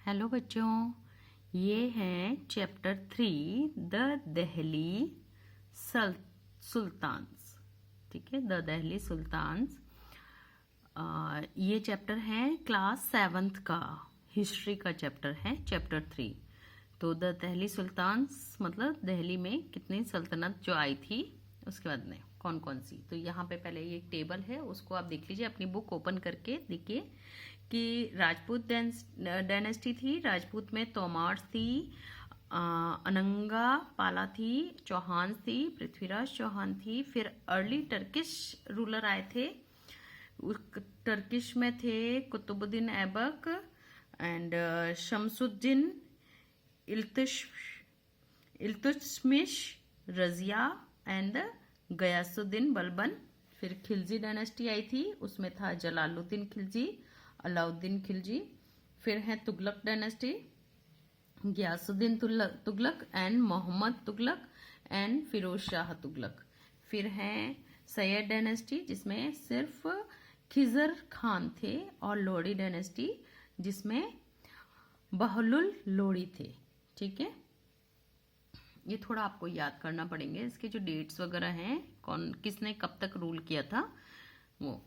Hello बच्चों, ये है चैप्टर 3 द दिल्ली सुल्तान्स। ठीक है, द दिल्ली सुल्तान्स। ये चैप्टर है क्लास 7th का, हिस्ट्री का चैप्टर है, चैप्टर 3। तो द दिल्ली सुल्तान्स मतलब दिल्ली में कितनी सल्तनत जो आई थी उसके बाद में कौन कौन सी। तो यहाँ पे पहले ये एक टेबल है, उसको आप देख लीजिए, अपनी बुक ओपन करके देखिए कि राजपूत डायनेस्टी थी। राजपूत में तोमार्स थी, अनंगा पाला थी, चौहान थी, पृथ्वीराज चौहान थी। फिर अर्ली टर्किश रूलर आए थे। टर्किश में थे कुतुबुद्दीन ऐबक एंड शमसुद्दीन इल्तुतमिश, रजिया एंड गयासुद्दीन बलबन। फिर खिलजी डायनेस्टी आई थी, उसमें था जलालुद्दीन खिलजी, अलाउद्दीन खिलजी। फिर है Tughlaq dynasty, Ghiyasuddin Tughlaq and Mohammad Tughlaq and Firoz Shah Tughlaq. फिर है सैयद डायनेस्टी जिसमें सिर्फ खिजर खान थे, और लोडी डायनेस्टी जिसमें बहलुल लोडी थे। ठीक है, ये थोड़ा आपको याद करना पड़ेंगे, इसके जो डेट्स वगैरह हैं, कौन किसने कब तक रूल किया था वो।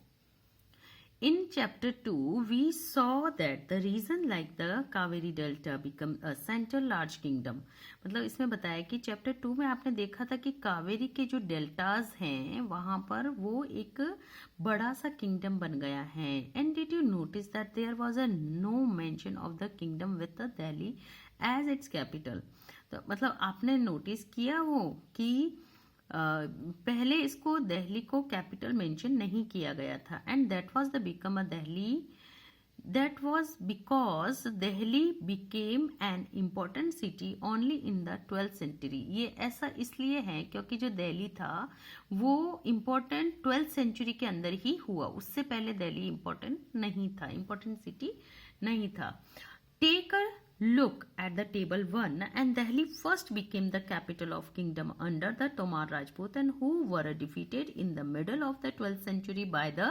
In chapter 2, we saw that the region like the Kaveri Delta become a central large kingdom। मतलब इसमें बताया कि चैप्टर 2 में आपने देखा था कि कावेरी के जो डेल्टाज हैं वहां पर वो एक बड़ा सा किंगडम बन गया है। And did you notice that there was a no mention of the kingdom with the Delhi as its capital. तो मतलब आपने नोटिस किया वो कि पहले इसको दिल्ली को कैपिटल मेंशन नहीं किया गया था। And that was the become a Delhi, that was because Delhi became an important city only in the 12th century. ये ऐसा इसलिए है क्योंकि जो दिल्ली था वो इम्पोर्टेंट 12th सेंचुरी के अंदर ही हुआ, उससे पहले दिल्ली इम्पोर्टेंट नहीं था, इम्पोर्टेंट सिटी नहीं था। Take a look at the table 1 and Delhi first became the capital of kingdom under the Tomar Rajput and who were defeated in the middle of the 12th century by the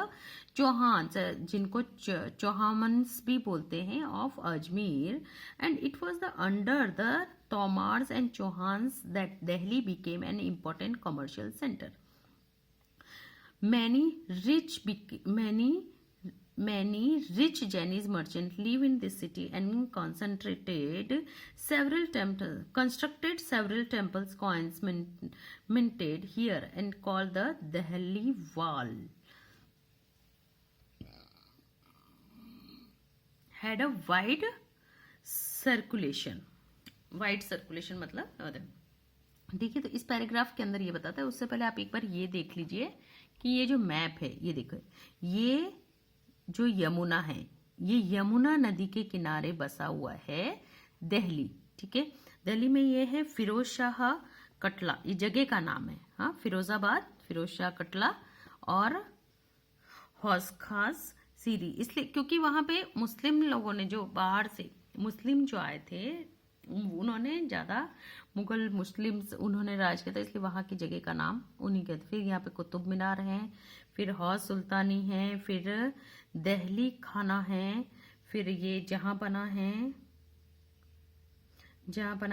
Chauhans, जिनको चौहामन्स भी बोलते हैं, of Ajmer। and it was the under the Tomars and Chauhans that Delhi became an important commercial center। Many rich Chinese merchants live in this city and constructed several temples, coins minted here and called the Delhi Wall had a wide circulation मतलब देखिए। तो इस paragraph के अंदर ये बताता है, उससे पहले आप एक बार ये देख लीजिए कि ये जो मैप है, ये देखो, ये जो यमुना है, ये यमुना नदी के किनारे बसा हुआ है दिल्ली। ठीक है, दिल्ली में ये है फिरोज शाह कटला, ये जगह का नाम है। हाँ, फिरोजाबाद, फिरोज शाह कटला और हौस खास सीरी, इसलिए क्योंकि वहां पे मुस्लिम लोगों ने, जो बाहर से मुस्लिम जो आए थे, उन्होंने ज्यादा मुगल मुस्लिम्स उन्होंने राज किया था, इसलिए वहां की जगह का नाम उन्हीं के। फिर यहाँ पे कुतुब मीनार है, फिर हौस सुल्तानी है, फिर दिल्ली खाना है, फिर ये जहां बना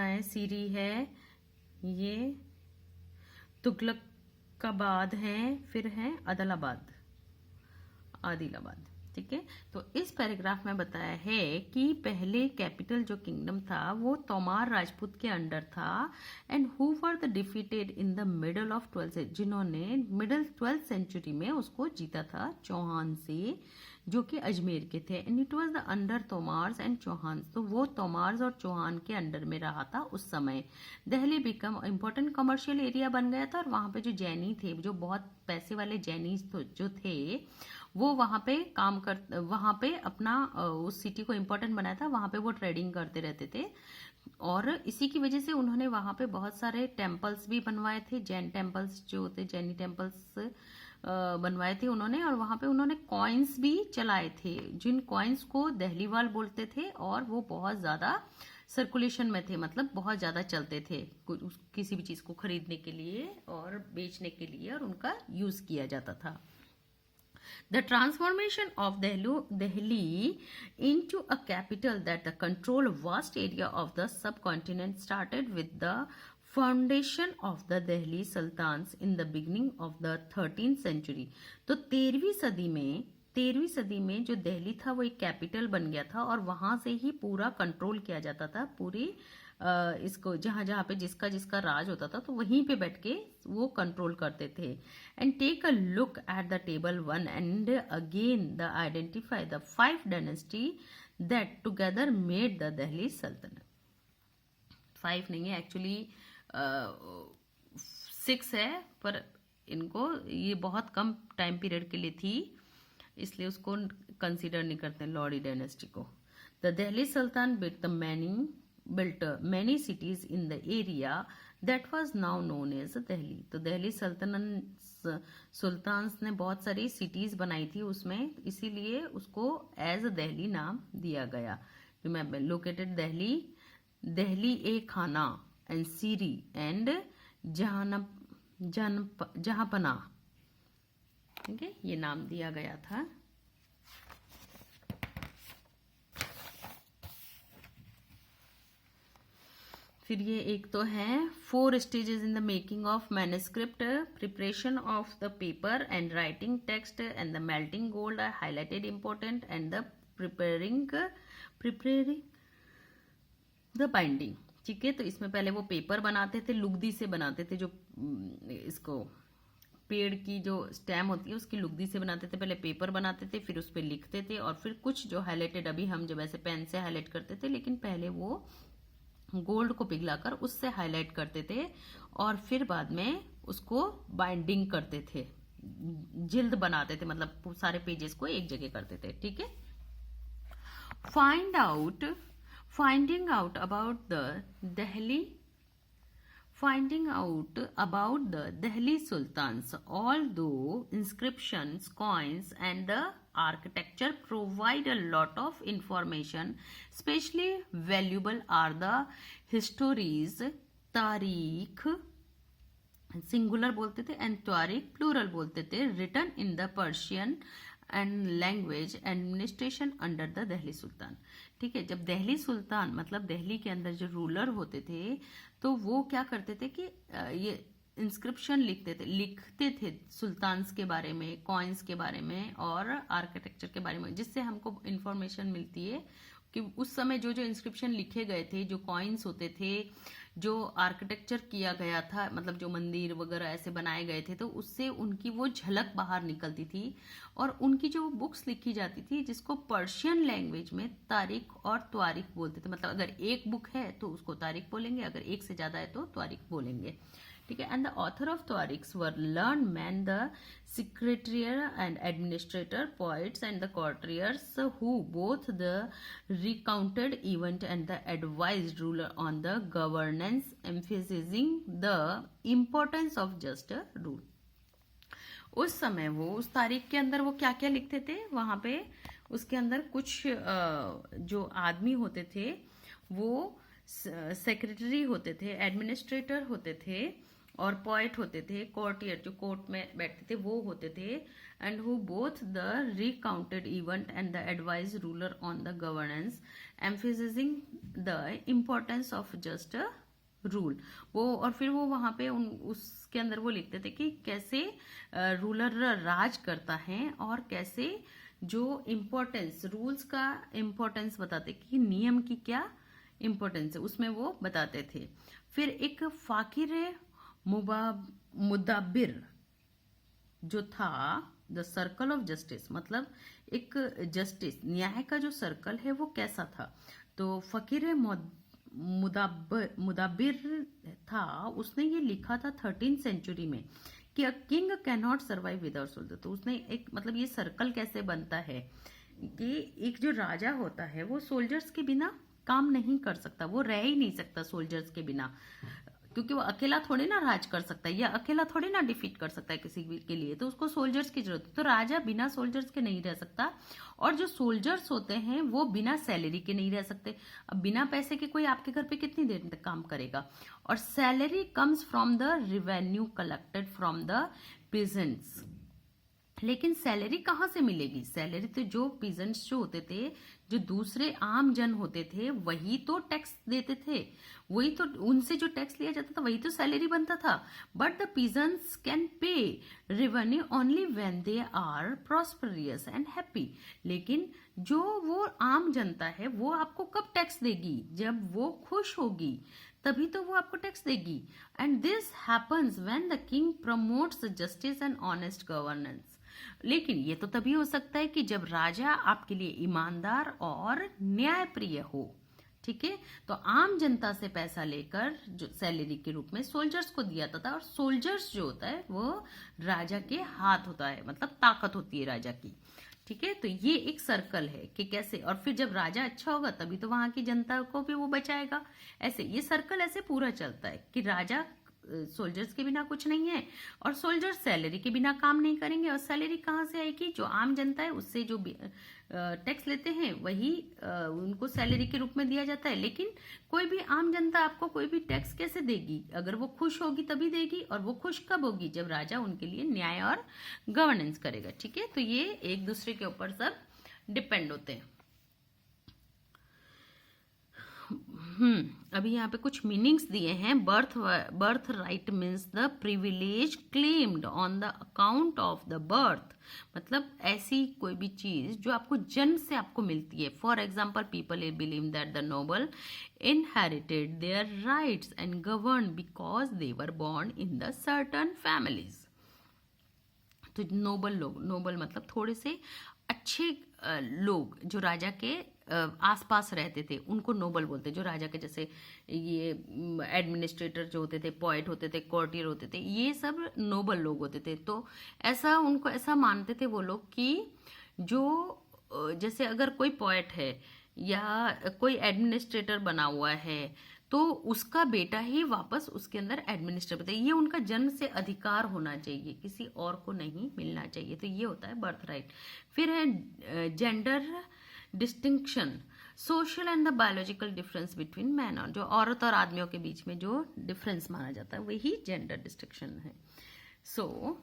है सीरी है, ये तुगलकाबाद है, फिर है आदिलाबाद। ठीक है, तो इस पैराग्राफ में बताया है कि पहले कैपिटल जो किंगडम था वो तोमार राजपूत के अंडर था। And who were the defeated in the middle of 12th, जिन्होंने मिडल 12th सेंचुरी में उसको जीता था चौहान से, जो कि अजमेर के थे। And it was the under Tomars and Chauhan, तो वो तोमार्स और चौहान के अंडर में रहा था उस समय। Delhi become important commercial area बन गया था, और वहां पे जो जैनी थे, जो बहुत पैसे वाले जैनी जो थे, वो वहां पे अपना उस सिटी को इम्पोर्टेंट बनाया था, वहां पे वो ट्रेडिंग करते रहते थे। और इसी की वजह से उन्होंने वहां पे बहुत सारे टेम्पल्स भी बनवाए थे, जैन टेम्पल्स जो होते, जैनी टेम्पल्स बनवाए थे उन्होंने। और वहां पे उन्होंने कॉइन्स भी चलाए थे, जिन कॉइन्स को दिल्ली वाल बोलते थे, और वो बहुत ज्यादा सर्कुलेशन में थे, मतलब बहुत ज्यादा चलते थे किसी भी चीज को खरीदने के लिए और बेचने के लिए, और उनका यूज किया जाता था। The transformation of Delhi into a capital that controlled vast area of the subcontinent started with the foundation of the Delhi Sultans in the beginning of the 13th century. तो 13वीं सदी में जो दिल्ली था वो एक कैपिटल बन गया था और वहां से ही पूरा कंट्रोल किया जाता था, पूरी इसको जहां जहां पे जिसका जिसका राज होता था तो वहीं पे बैठ के वो कंट्रोल करते थे. And take a look at the table 1 and again the identify the 5 dynasty that together made the Delhi sultanate. 5 नहीं है एक्चुअली, 6 है, पर इनको ये बहुत कम टाइम पीरियड के लिए थी इसलिए उसको कंसीडर नहीं करते लॉडी डायनेस्टी को. The Delhi Sultan built many cities in the area that was now known as Delhi. तो दिल्ली सुल्तान्स ने बहुत सारी सिटीज बनाई थी उसमें, इसीलिए उसको एज दिल्ली नाम दिया गया. रिमेंबर, लोकेटेड दिल्ली ए खाना एंड सीरी एंड जहांपना. ठीक है, ये नाम दिया गया था. फिर ये एक तो है 4 stages in the making of manuscript, preparation of the paper and writing text and the melting gold are highlighted important and the preparing the binding. ठीक है, तो इसमें पहले वो पेपर बनाते थे, लुगदी से बनाते थे, जो इसको पेड़ की जो स्टेम होती है उसकी लुगदी से बनाते थे. पहले पेपर बनाते थे, फिर उस पर लिखते थे और फिर कुछ जो हाईलाइटेड, अभी हम जब ऐसे पेन से हाईलाइट करते थे, लेकिन पहले वो गोल्ड को पिघलाकर उससे हाईलाइट करते थे और फिर बाद में उसको बाइंडिंग करते थे, जिल्द बनाते थे, मतलब सारे पेजेस को एक जगह करते थे. ठीक है, finding out about the Delhi Sultans, although inscriptions, coins and the architecture provide a lot of information. Especially valuable are the histories, तारीख सिंगुलर बोलते थे एंड तारीख प्लूरल बोलते थे, written in the Persian and language administration under the Delhi sultan. ठीक है, जब दिल्ली सुल्तान मतलब दिल्ली के अंदर जो रूलर होते थे तो वो क्या करते थे कि ये इंस्क्रिप्शन लिखते थे सुल्तान्स के बारे में, कॉइन्स के बारे में और आर्किटेक्चर के बारे में, जिससे हमको इंफॉर्मेशन मिलती है कि उस समय जो जो इंस्क्रिप्शन लिखे गए थे, जो कॉइन्स होते थे, जो आर्किटेक्चर किया गया था, मतलब जो मंदिर वगैरह ऐसे बनाए गए थे, तो उससे उनकी वो झलक बाहर निकलती थी. और उनकी जो बुक्स लिखी जाती थी जिसको पर्शियन लैंग्वेज में तारीख और त्वारीख बोलते थे, मतलब अगर एक बुक है तो उसको तारीख बोलेंगे, अगर एक से ज्यादा है तो त्वारीख बोलेंगे. ठीक है, and the author of tawarikhs were learned men, the secretarial and administrator, poets and the courtiers who both the recounted event and the advised ruler on the governance, emphasizing the importance of just rule. उस समय वो उस तारीख के अंदर वो क्या क्या लिखते थे, वहां पे उसके अंदर कुछ जो आदमी होते थे वो सेक्रेटरी होते थे, एडमिनिस्ट्रेटर होते थे और पोएट होते थे, कोर्टियर जो कोर्ट में बैठते थे वो होते थे, and who both the recounted event and the advise ruler on the governance, emphasizing the importance of just rule. वो और फिर वो वहां पे उसके अंदर वो लिखते थे कि कैसे रूलर राज करता है और कैसे जो इम्पोर्टेंस, रूल्स का इम्पोर्टेंस बताते कि नियम की क्या इम्पोर्टेंस है, उसमें वो बताते थे. फिर एक फाकिर मुदाबिर जो था, द सर्कल ऑफ जस्टिस, मतलब एक जस्टिस न्याय का जो सर्कल है वो कैसा था. तो फकीर मुदाबिर था, उसने ये लिखा था 13th सेंचुरी में कि a king can not survive without soldier. तो उसने एक मतलब ये सर्कल कैसे बनता है कि एक जो राजा होता है वो सोल्जर्स के बिना काम नहीं कर सकता, वो रह ही नहीं सकता सोल्जर्स के बिना, क्योंकि वो अकेला थोड़े ना राज कर सकता है या अकेला थोड़े ना डिफीट कर सकता है किसी के लिए, तो उसको सोल्जर्स की जरूरत है. तो राजा बिना सोल्जर्स के नहीं रह सकता, और जो सोल्जर्स होते हैं वो बिना सैलरी के नहीं रह सकते. अब बिना पैसे के कोई आपके घर पे कितनी देर तक काम करेगा. और salary comes from the revenue collected from the peasants, लेकिन सैलरी कहाँ से मिलेगी? सैलरी तो जो पीजेंट्स जो होते थे, जो दूसरे आम जन होते थे, वही तो टैक्स देते थे, वही तो उनसे जो टैक्स लिया जाता था वही तो सैलरी बनता था. But the peasants can pay revenue only when they are prosperous and happy. लेकिन जो वो आम जनता है वो आपको कब टैक्स देगी? जब वो खुश होगी, तभी तो वो आपको टैक्स देगी. And this happens when the king promotes justice and honest governance. लेकिन ये तो तभी हो सकता है कि जब राजा आपके लिए ईमानदार और न्यायप्रिय हो. ठीक है, तो आम जनता से पैसा लेकर जो सैलरी के रूप में सोल्जर्स को दिया जाता था, और सोल्जर्स जो होता है वो राजा के हाथ होता है, मतलब ताकत होती है राजा की. ठीक है, तो ये एक सर्कल है कि कैसे, और फिर जब राजा अच्छा होगा तभी तो वहां की जनता को भी वो बचाएगा. ऐसे ये सर्कल ऐसे पूरा चलता है कि राजा सोल्जर्स के बिना कुछ नहीं है, और सोल्जर्स सैलरी के बिना काम नहीं करेंगे. और सैलरी कहाँ से आएगी? जो आम जनता है उससे जो टैक्स लेते हैं वही उनको सैलरी के रूप में दिया जाता है. लेकिन कोई भी आम जनता आपको कोई भी टैक्स कैसे देगी? अगर वो खुश होगी तभी देगी, और वो खुश कब होगी? जब राजा उनके लिए न्याय और गवर्नेंस करेगा. ठीक है, तो ये एक दूसरे के ऊपर सब डिपेंड होते हैं. अभी यहाँ पे कुछ मीनिंग्स दिए हैं. Birth right means the privilege claimed on the account of the birth. मतलब ऐसी कोई भी चीज जो आपको जन्म से आपको मिलती है. For example, people believe that the noble inherited their rights and govern because they were born in the certain families. तो नोबल लोग, नोबल मतलब थोड़े से अच्छे लोग जो राजा के आसपास रहते थे, उनको नोबल बोलते. जो राजा के जैसे ये एडमिनिस्ट्रेटर जो होते थे, पोएट होते थे, कोर्टियर होते थे, ये सब नोबल लोग होते थे. तो ऐसा उनको ऐसा मानते थे वो लोग कि जो जैसे अगर कोई पोएट है या कोई एडमिनिस्ट्रेटर बना हुआ है, तो उसका बेटा ही वापस उसके अंदर एडमिनिस्ट्रेटर बनता है. ये उनका जन्म से अधिकार होना चाहिए, किसी और को नहीं मिलना चाहिए. तो ये होता है बर्थ राइट. फिर है gender distinction, social and the biological difference between man, और जो औरत और आदमियों के बीच में जो डिफरेंस माना जाता है वही जेंडर डिस्टिंक्शन है. So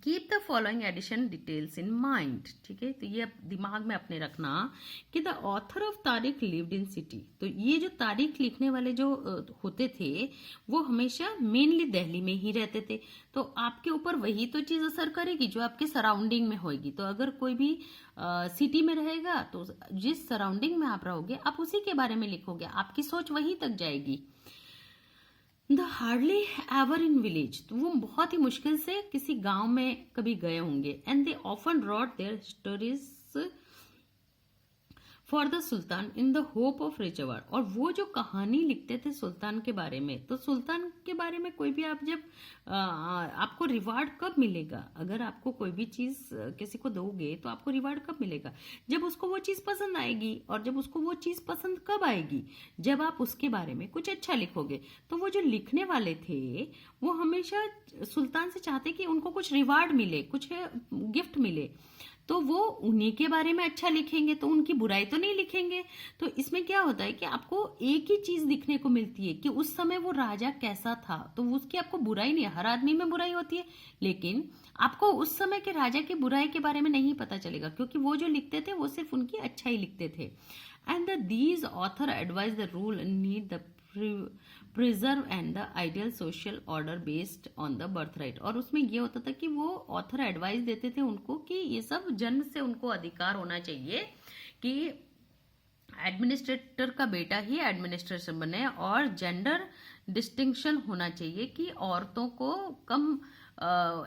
keep the following addition details in mind. ठीक है, तो ये दिमाग में अपने रखना कि the author of Tarikh lived in city. तो ये जो तारीख लिखने वाले जो होते थे वो हमेशा मेनली दिल्ली में ही रहते थे. तो आपके ऊपर वही तो चीज असर करेगी जो आपके सराउंडिंग में होगी. तो अगर कोई भी सिटी में रहेगा तो जिस सराउंडिंग में आप रहोगे आप उसी के बारे में लिखोगे, आपकी सोच वहीं तक जाएगी. The hardly ever in village, तो वो बहुत ही मुश्किल से किसी गांव में कभी गए होंगे. And they often wrote their stories for the sultan in the hope of rich award. और वो जो कहानी लिखते थे सुल्तान के बारे में, तो सुल्तान के बारे में कोई भी आप जब आपको रिवार्ड कब मिलेगा? अगर आपको कोई भी चीज किसी को दोगे तो आपको रिवार्ड कब मिलेगा? जब उसको वो चीज पसंद आएगी. और जब उसको वो चीज पसंद कब आएगी? जब आप उसके बारे में कुछ अच्छा लिखोगे. तो वो जो लिखने वाले थे वो हमेशा सुल्तान से चाहते कि उनको कुछ रिवार्ड मिले, कुछ गिफ्ट मिले. तो वो उन्हीं के बारे में अच्छा लिखेंगे, तो उनकी बुराई तो नहीं लिखेंगे. तो इसमें क्या होता है कि आपको एक ही चीज दिखने को मिलती है कि उस समय वो राजा कैसा था. तो उसकी आपको बुराई नहीं, हर आदमी में बुराई होती है, लेकिन आपको उस समय के राजा की बुराई के बारे में नहीं पता चलेगा, क्योंकि वो जो लिखते थे वो सिर्फ उनकी अच्छाई लिखते थे. And these author advise the rule need the preserve and the ideal social order based on the birth right. और उसमें ये होता था कि वो ऑथर एडवाइस देते थे उनको कि ये सब जन्म से उनको अधिकार होना चाहिए कि एडमिनिस्ट्रेटर का बेटा ही एडमिनिस्ट्रेशन बने, और जेंडर डिस्टिंक्शन होना चाहिए कि औरतों को कम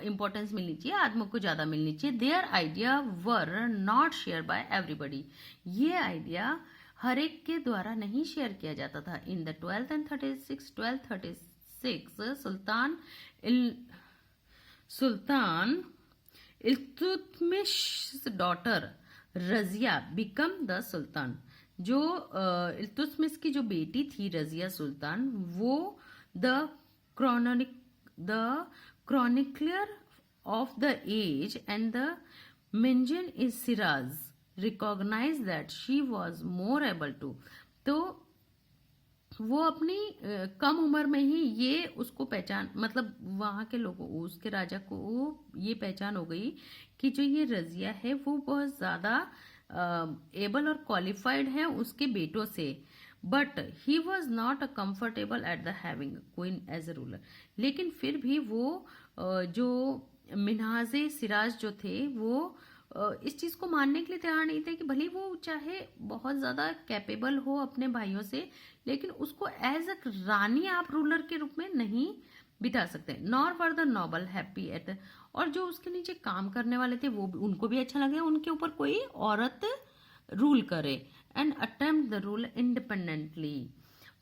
इंपॉर्टेंस मिलनी चाहिए, आदमियों को ज्यादा मिलनी चाहिए. Their idea were not share by everybody. ये आइडिया हर एक के द्वारा नहीं शेयर किया जाता था. In the 1236 sultan Iltutmish daughter Razia become the sultan. जो इल्तुतमिश की जो बेटी थी रजिया सुल्तान, वो the chronicler of the age and the mention is Siraj recognize that she was more able to. तो वो अपनी कम उम्र में ही ये उसको पहचान, मतलब वहां के लोगों, उसके राजा को ये पहचान हो गई कि जो ये रजिया है वो बहुत ज्यादा एबल और क्वालिफाइड है उसके बेटों से। But he was not a comfortable at the having queen as a ruler. लेकिन फिर भी वो जो मिन्हाजे सिराज जो थे वो इस चीज को मानने के लिए तैयार नहीं थे कि भले वो चाहे बहुत ज्यादा कैपेबल हो अपने भाइयों से, लेकिन उसको एज अ रानी आप रूलर के रूप में नहीं बिठा सकते। Nor were the noble happy at, और जो उसके नीचे काम करने वाले थे वो उनको भी अच्छा लगे उनके ऊपर कोई औरत रूल करे। And attempt the rule independently,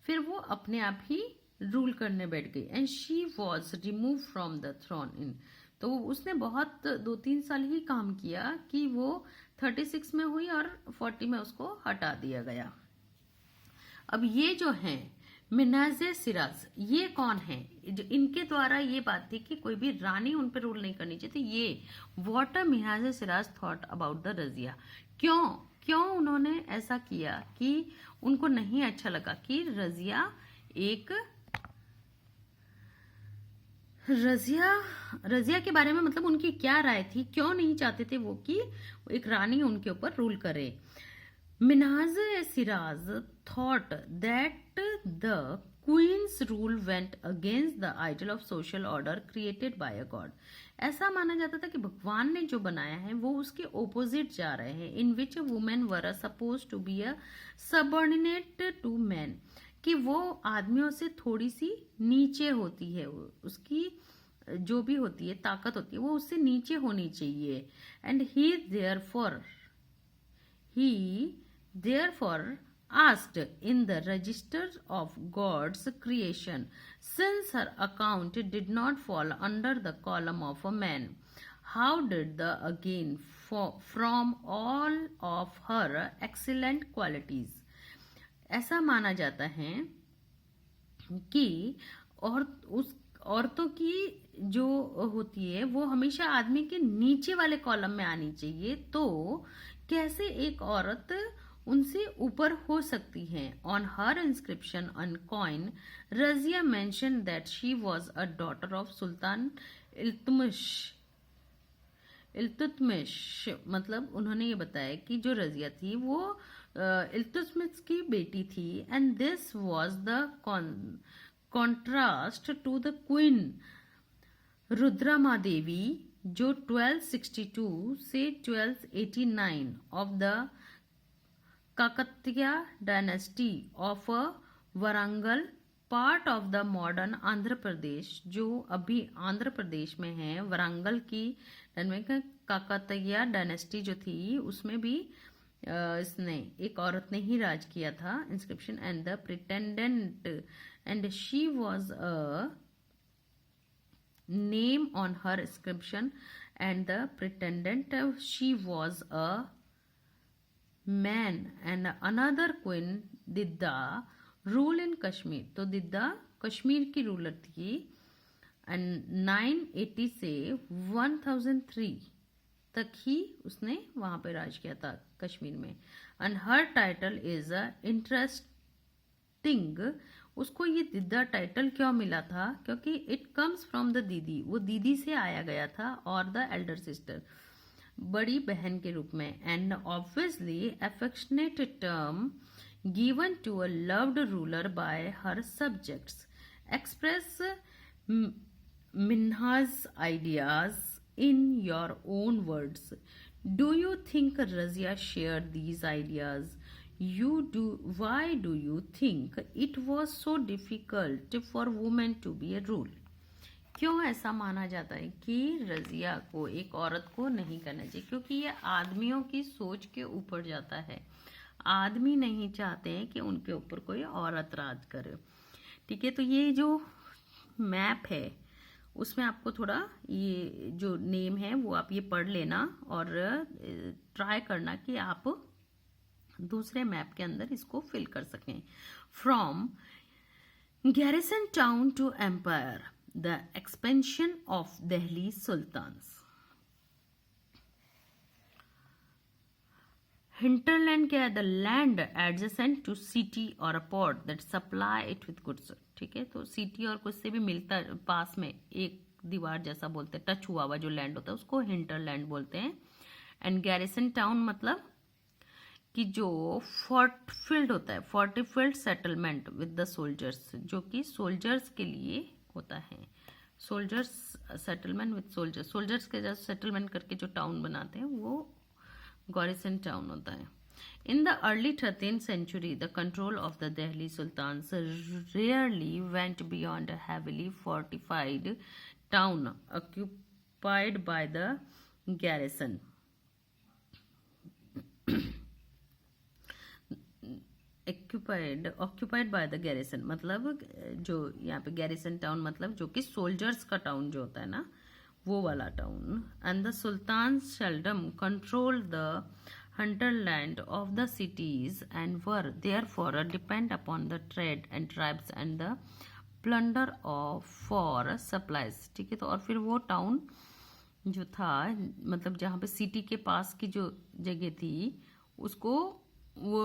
फिर वो अपने आप ही रूल करने बैठ गई। And she was remove from the throne in, तो उसने बहुत 2-3 साल ही काम किया कि वो 36 में हुई और 40 में उसको हटा दिया गया। अब ये जो हैं मिन्हाजे सिराज, ये कौन है? जो इनके द्वारा ये बात थी कि कोई भी रानी उन पर रूल नहीं करनी चाहिए। ये what a Minhaj e Siraj thought about the Razia, क्यों क्यों उन्होंने ऐसा किया कि उनको नहीं अच्छा लगा कि रजिया रजिया के बारे में, मतलब उनकी क्या राय थी, क्यों नहीं चाहते थे वो कि एक रानी उनके ऊपर रूल करे। Minhaj e Siraj thought that the queen's rule went against the ideal of social order created by a god. ऐसा माना जाता था कि भगवान ने जो बनाया है वो उसके ओपोजिट जा रहे हैं। In which women were suppose to be a subordinate to man, कि वो आदमियों से थोड़ी सी नीचे होती है, उसकी जो भी होती है ताकत होती है वो उससे नीचे होनी चाहिए। And he therefore asked in the register of God's creation, since her account did not fall under the column of a man, how did the again from all of her excellent qualities, ऐसा माना जाता है कि और उस औरतों की जो होती है वो हमेशा आदमी के नीचे वाले कॉलम में आनी चाहिए, तो कैसे एक औरत उनसे ऊपर हो सकती है। On her inscription on coin Razia mention that she was a daughter of sultan Iltutmish, मतलब उन्होंने ये बताया कि जो रजिया थी वो इल्तुतमिश की बेटी थी। And this was the contrast to the queen Rudrama Devi, जो 1262 से 1289 of the Kakatiya dynasty of Warangal, part of the modern Andhra Pradesh, जो अभी आंध्र प्रदेश में है। वरंगल की काकतिया डायनेस्टी जो थी उसमें भी इसने एक औरत ने ही राज किया था। Inscription and the pretendant and she was a name on her inscription, and the pretendant she was a man, and another queen Didda rule in Kashmir, तो दिद्दा कश्मीर की रूलर थी। एंड 980 से 1003 तक ही उसने वहां पे राज किया था कश्मीर में। And her title is a interesting, उसको ये दिद्दा टाइटल क्यों मिला था? क्योंकि इट कम्स फ्रॉम द दीदी, वो दीदी से आया गया था, और द एल्डर सिस्टर, बड़ी बहन के रूप में। And obviously affectionate term given to a loved ruler by her subjects, express Minhaj ideas in your own words. Do you think Razia share these ideas? Why do you think it was so difficult for women to be a rule? क्यों ऐसा माना जाता है कि रजिया को, एक औरत को नहीं करना चाहिए? क्योंकि ये आदमियों की सोच के ऊपर जाता है। आदमी नहीं चाहते हैं कि उनके ऊपर कोई औरत राज करे। ठीक है, तो ये जो मैप है उसमें आपको थोड़ा ये जो नेम है वो आप ये पढ़ लेना और ट्राई करना कि आप दूसरे मैप के अंदर इसको फिल कर सकें। From garrison town to empire, the expansion of Delhi sultans. Hinterland क्या है? The land adjacent to city or a port that supply it with goods. ठीक है, तो सिटी और कुछ से भी मिलता पास में एक दीवार जैसा बोलते हैं, टच हुआ हुआ जो लैंड होता है उसको हिंटरलैंड बोलते हैं। एंड गैरिसन टाउन मतलब कि जो फोर्ट फील्ड होता है, fortified settlement with the soldiers, जो कि सोल्जर्स के लिए होता है। Soldiers settlement with soldiers, soldiers के जैसे सेटलमेंट करके जो टाउन बनाते हैं वो गॉरिसन टाउन होता है। In the early 13th century, the control of the Delhi sultans rarely went beyond a heavily fortified town occupied by the garrison. Occupied by the garrison मतलब जो यहाँ पे गैरिसन टाउन मतलब जो कि सोल्जर्स का टाउन जो होता है ना, वो वाला town. And the sultan seldom control the hinterland of the cities and were therefore depend upon the trade and tribes and the plunder of for supplies। ठीक है, तो और फिर वो टाउन जो था मतलब जहाँ पे सिटी के पास की जो जगह थी उसको वो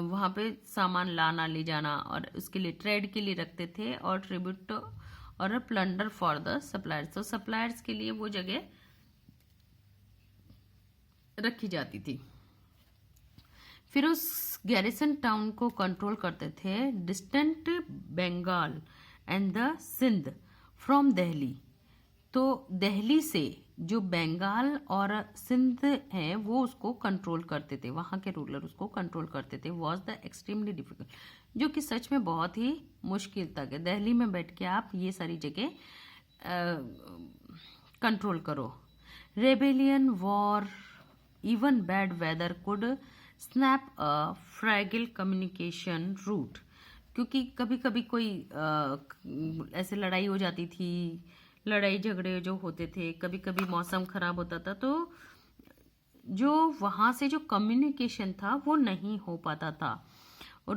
वहाँ पे सामान लाना ले जाना और उसके लिए ट्रेड के लिए रखते थे और ट्रिब्यूट और प्लंडर फॉर द सप्लायर्स, तो सप्लायर्स के लिए वो जगह रखी जाती थी। फिर उस गैरिसन टाउन को कंट्रोल करते थे distant Bengal and the Sindh from Delhi. तो दिल्ली से जो बंगाल और सिंध है वो उसको कंट्रोल करते थे, वहाँ के रूलर उसको कंट्रोल करते थे। वॉज द एक्सट्रीमली डिफिकल्ट, जो कि सच में बहुत ही मुश्किल था कि दिल्ली में बैठ के आप ये सारी जगह कंट्रोल करो। Rebellion, war, even bad weather could snap a fragile communication route, क्योंकि कभी कभी कोई ऐसे लड़ाई हो जाती थी, लड़ाई झगड़े जो होते थे, कभी कभी मौसम खराब होता था, तो जो वहाँ से जो कम्युनिकेशन था वो नहीं हो पाता था और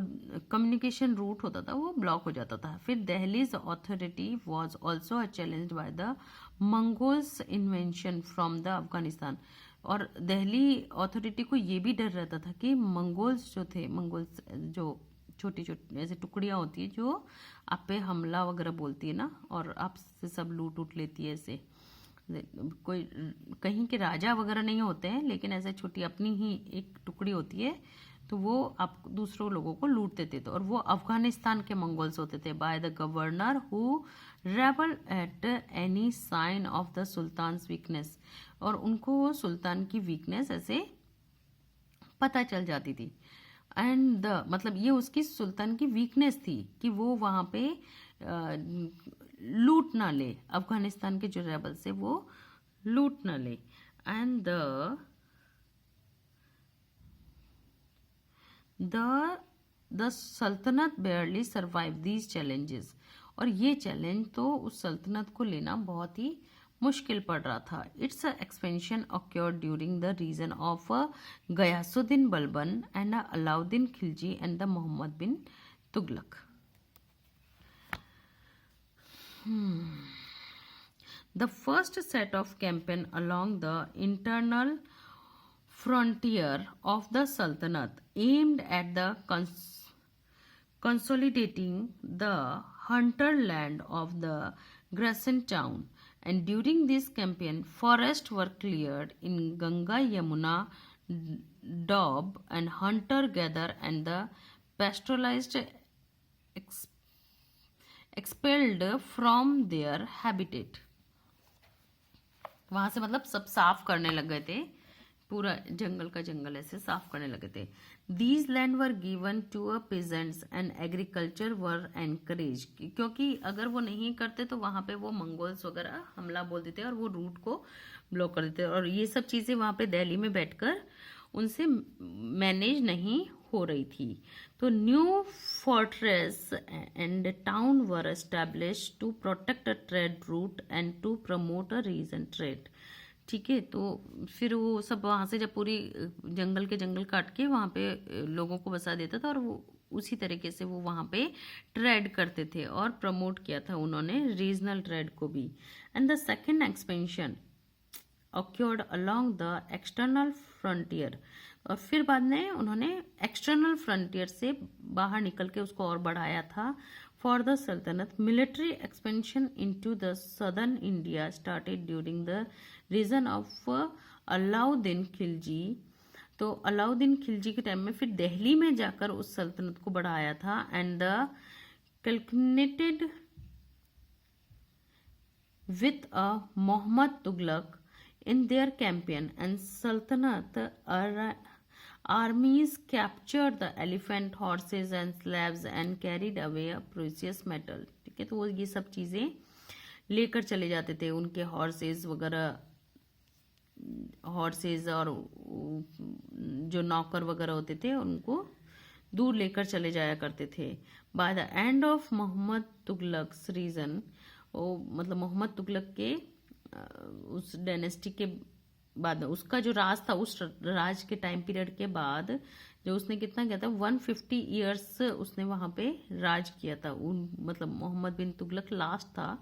कम्युनिकेशन रूट होता था वो ब्लॉक हो जाता था। फिर Delhi's authority was also a challenged by the Mongols invention from the Afghanistan, और दिल्ली अथॉरिटी को ये भी डर रहता था कि मंगोल्स जो थे, मंगोल्स जो छोटी छोटी ऐसे टुकड़ियाँ होती है जो आप पे हमला वगैरह बोलती है ना और आपसे सब लूट उट लेती है, ऐसे कोई कहीं के राजा वगैरह नहीं होते हैं लेकिन ऐसे छोटी अपनी ही एक टुकड़ी होती है, तो वो आप दूसरों लोगों को लूट देते थे। और वो अफगानिस्तान के मंगोल्स होते थे by the governor who rebel at any sign of the sultans weakness, और उनको वो सुल्तान की वीकनेस ऐसे पता चल जाती थी। एंड द मतलब ये उसकी सुल्तान की वीकनेस थी कि वो वहाँ पे लूट ना ले, अफगानिस्तान के जो रेबल से वो लूट ना ले। एंड द सल्तनत बेयरली सर्वाइव दीज चैलेंजेस, और ये चैलेंज तो उस सल्तनत को लेना बहुत ही मुश्किल पड़ रहा था। Its expansion occurred during the reign of Ghiyasuddin Balban and Alauddin Khilji and the Mohammad bin Tughlaq. The first set of campaign along the internal frontier of the Sultanate aimed at the consolidating the hinterland of the Grayson town, and during this campaign forests were cleared in Ganga, Yamuna, Doab, and hunter gather and the pastoralized expelled from their habitat। वहां से मतलब सब साफ करने लग गए थे, पूरा जंगल का जंगल ऐसे साफ करने लगे थे। These land were given to a peasants and agriculture were encourage, क्योंकि अगर वो नहीं करते तो वहां पे वो मंगोल्स वगैरह हमला बोल देते और वो रूट को ब्लॉक कर देते, और ये सब चीजें वहां पे दिल्ली में बैठकर उनसे मैनेज नहीं हो रही थी। तो new fortress and town were establish to protect a trade route and to promote a region trade. ठीक है, तो फिर वो सब वहाँ से जब पूरी जंगल के जंगल काट के वहाँ पे लोगों को बसा देता था और वो उसी तरीके से वो वहाँ पे ट्रेड करते थे और प्रमोट किया था उन्होंने रीजनल ट्रेड को भी। And the second expansion occurred along the external frontier, और फिर बाद में उन्होंने एक्सटर्नल फ्रंटियर से बाहर निकल के उसको और बढ़ाया था. For the sultanate, military expansion into the southern India started during the reign of Alauddin Khilji. तो अलाउद्दीन खिलजी के टाइम में फिर दिल्ली में जाकर उस सल्तनत को बढ़ाया था. And the calculated with Muhammad Tughlaq in their campaign, and Sultanate armies captured the elephant, horses and slaves and carried away a precious metal. ठीक है, तो वो ये सब चीज़ें लेकर चले जाते थे. उनके हॉर्सेज वगैरह, हॉर्सेज और जो नौकर वगैरह होते थे उनको दूर लेकर चले जाया करते थे. By the end of Mohammad Tughlaq's reign, वो मतलब मोहम्मद तुगलक के उस डायनेस्टी के बाद, उसका जो राज था, उस राज के टाइम पीरियड के बाद जो उसने कितना किया था, 150 ईयर्स उसने वहाँ पे राज किया था. मतलब मोहम्मद बिन तुगलक लास्ट था,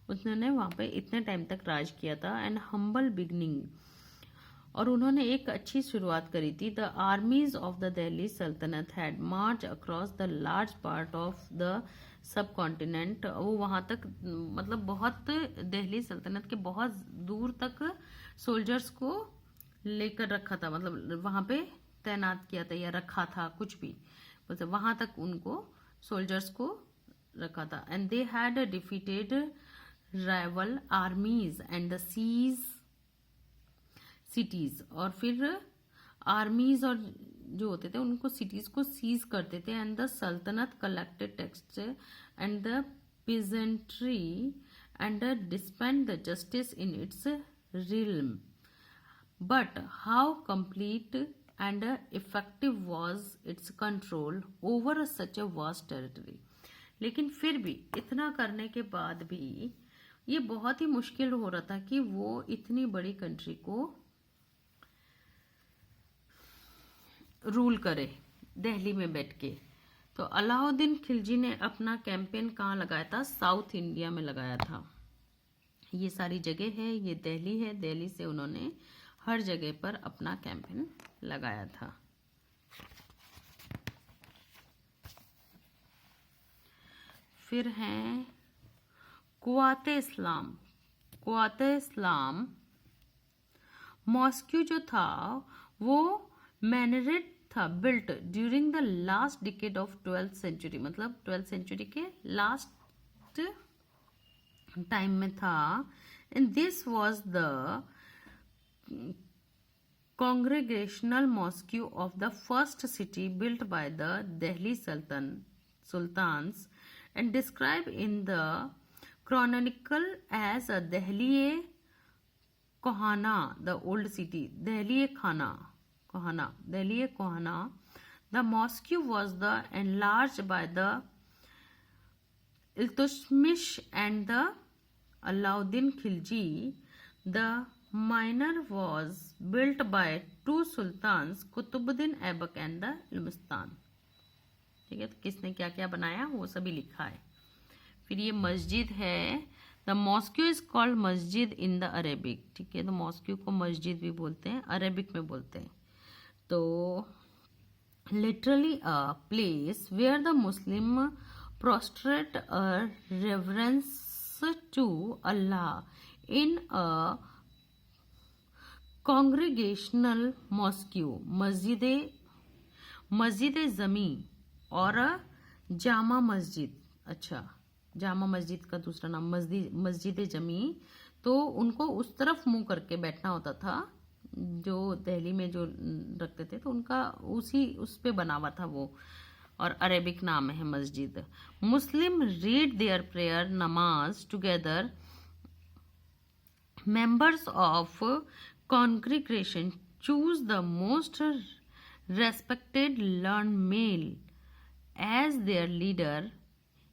उसने वहाँ पे इतने टाइम तक राज किया था. एंड हम्बल बिगनिंग, और उन्होंने एक अच्छी शुरुआत करी थी. The armies of the Delhi Sultanate had march across the large part of the subcontinent. वो वहाँ तक मतलब बहुत दिल्ली सल्तनत के बहुत दूर तक सोल्जर्स को लेकर रखा था, मतलब वहाँ पे तैनात किया था या रखा था, कुछ भी मतलब वहाँ तक उनको सोल्जर्स को रखा था. And they had defeated rival armies and the seize cities. और फिर आर्मीज और जो होते थे उनको सिटीज को सीज करते थे. एंड द सल्तनत collected tax and the peasantry and dispensed the justice in its realm. But how complete and effective was its control over such a vast territory? लेकिन फिर भी इतना करने के बाद भी ये बहुत ही मुश्किल हो रहा था कि वो इतनी बड़ी कंट्री को रूल करे दिल्ली में बैठ के. तो अलाउद्दीन खिलजी ने अपना कैंपेन कहाँ लगाया था? साउथ इंडिया में लगाया था. ये सारी जगह है, ये दिल्ली है, दिल्ली से उन्होंने हर जगह पर अपना कैंपेन लगाया था. फिर हैं कुव्वाते इस्लाम. कुव्वाते इस्लाम मॉस्क्यू जो था वो मैनरेट था, built during the last decade of 12th century, मतलब 12th सेंचुरी के लास्ट टाइम में था. And this was the congregational mosque of the first city built by the Delhi sultans and describe in the chronicle as a Dehli e Kohna, the old city Dehli e Kohna. The mosque was the enlarged by the Iltutmish and the Alauddin Khilji. The minor was built by two sultans, Kutubuddin Aibak and the Ilmistan. ठीक है, तो किसने क्या क्या बनाया वो सभी लिखा है. फिर ये मस्जिद है. द मॉस्क्यू इज कॉल्ड मस्जिद इन द अरेबिक. ठीक है, तो मॉस्क्यू को मस्जिद भी बोलते हैं, अरेबिक में बोलते हैं. तो literally a place where the Muslim prostrate a reverence to Allah in a congregational mosque, मस्जिद जमी और जामा मस्जिद. अच्छा, जामा मस्जिद का दूसरा नाम मस्जिद जमी. तो उनको उस तरफ मुंह करके बैठना होता था जो दिल्ली में जो रखते थे, तो उनका उस पे बना हुआ था वो, और अरेबिक नाम है मस्जिद. Muslim read their prayer namaz together. Members of congregation choose the most respected learn male as their leader.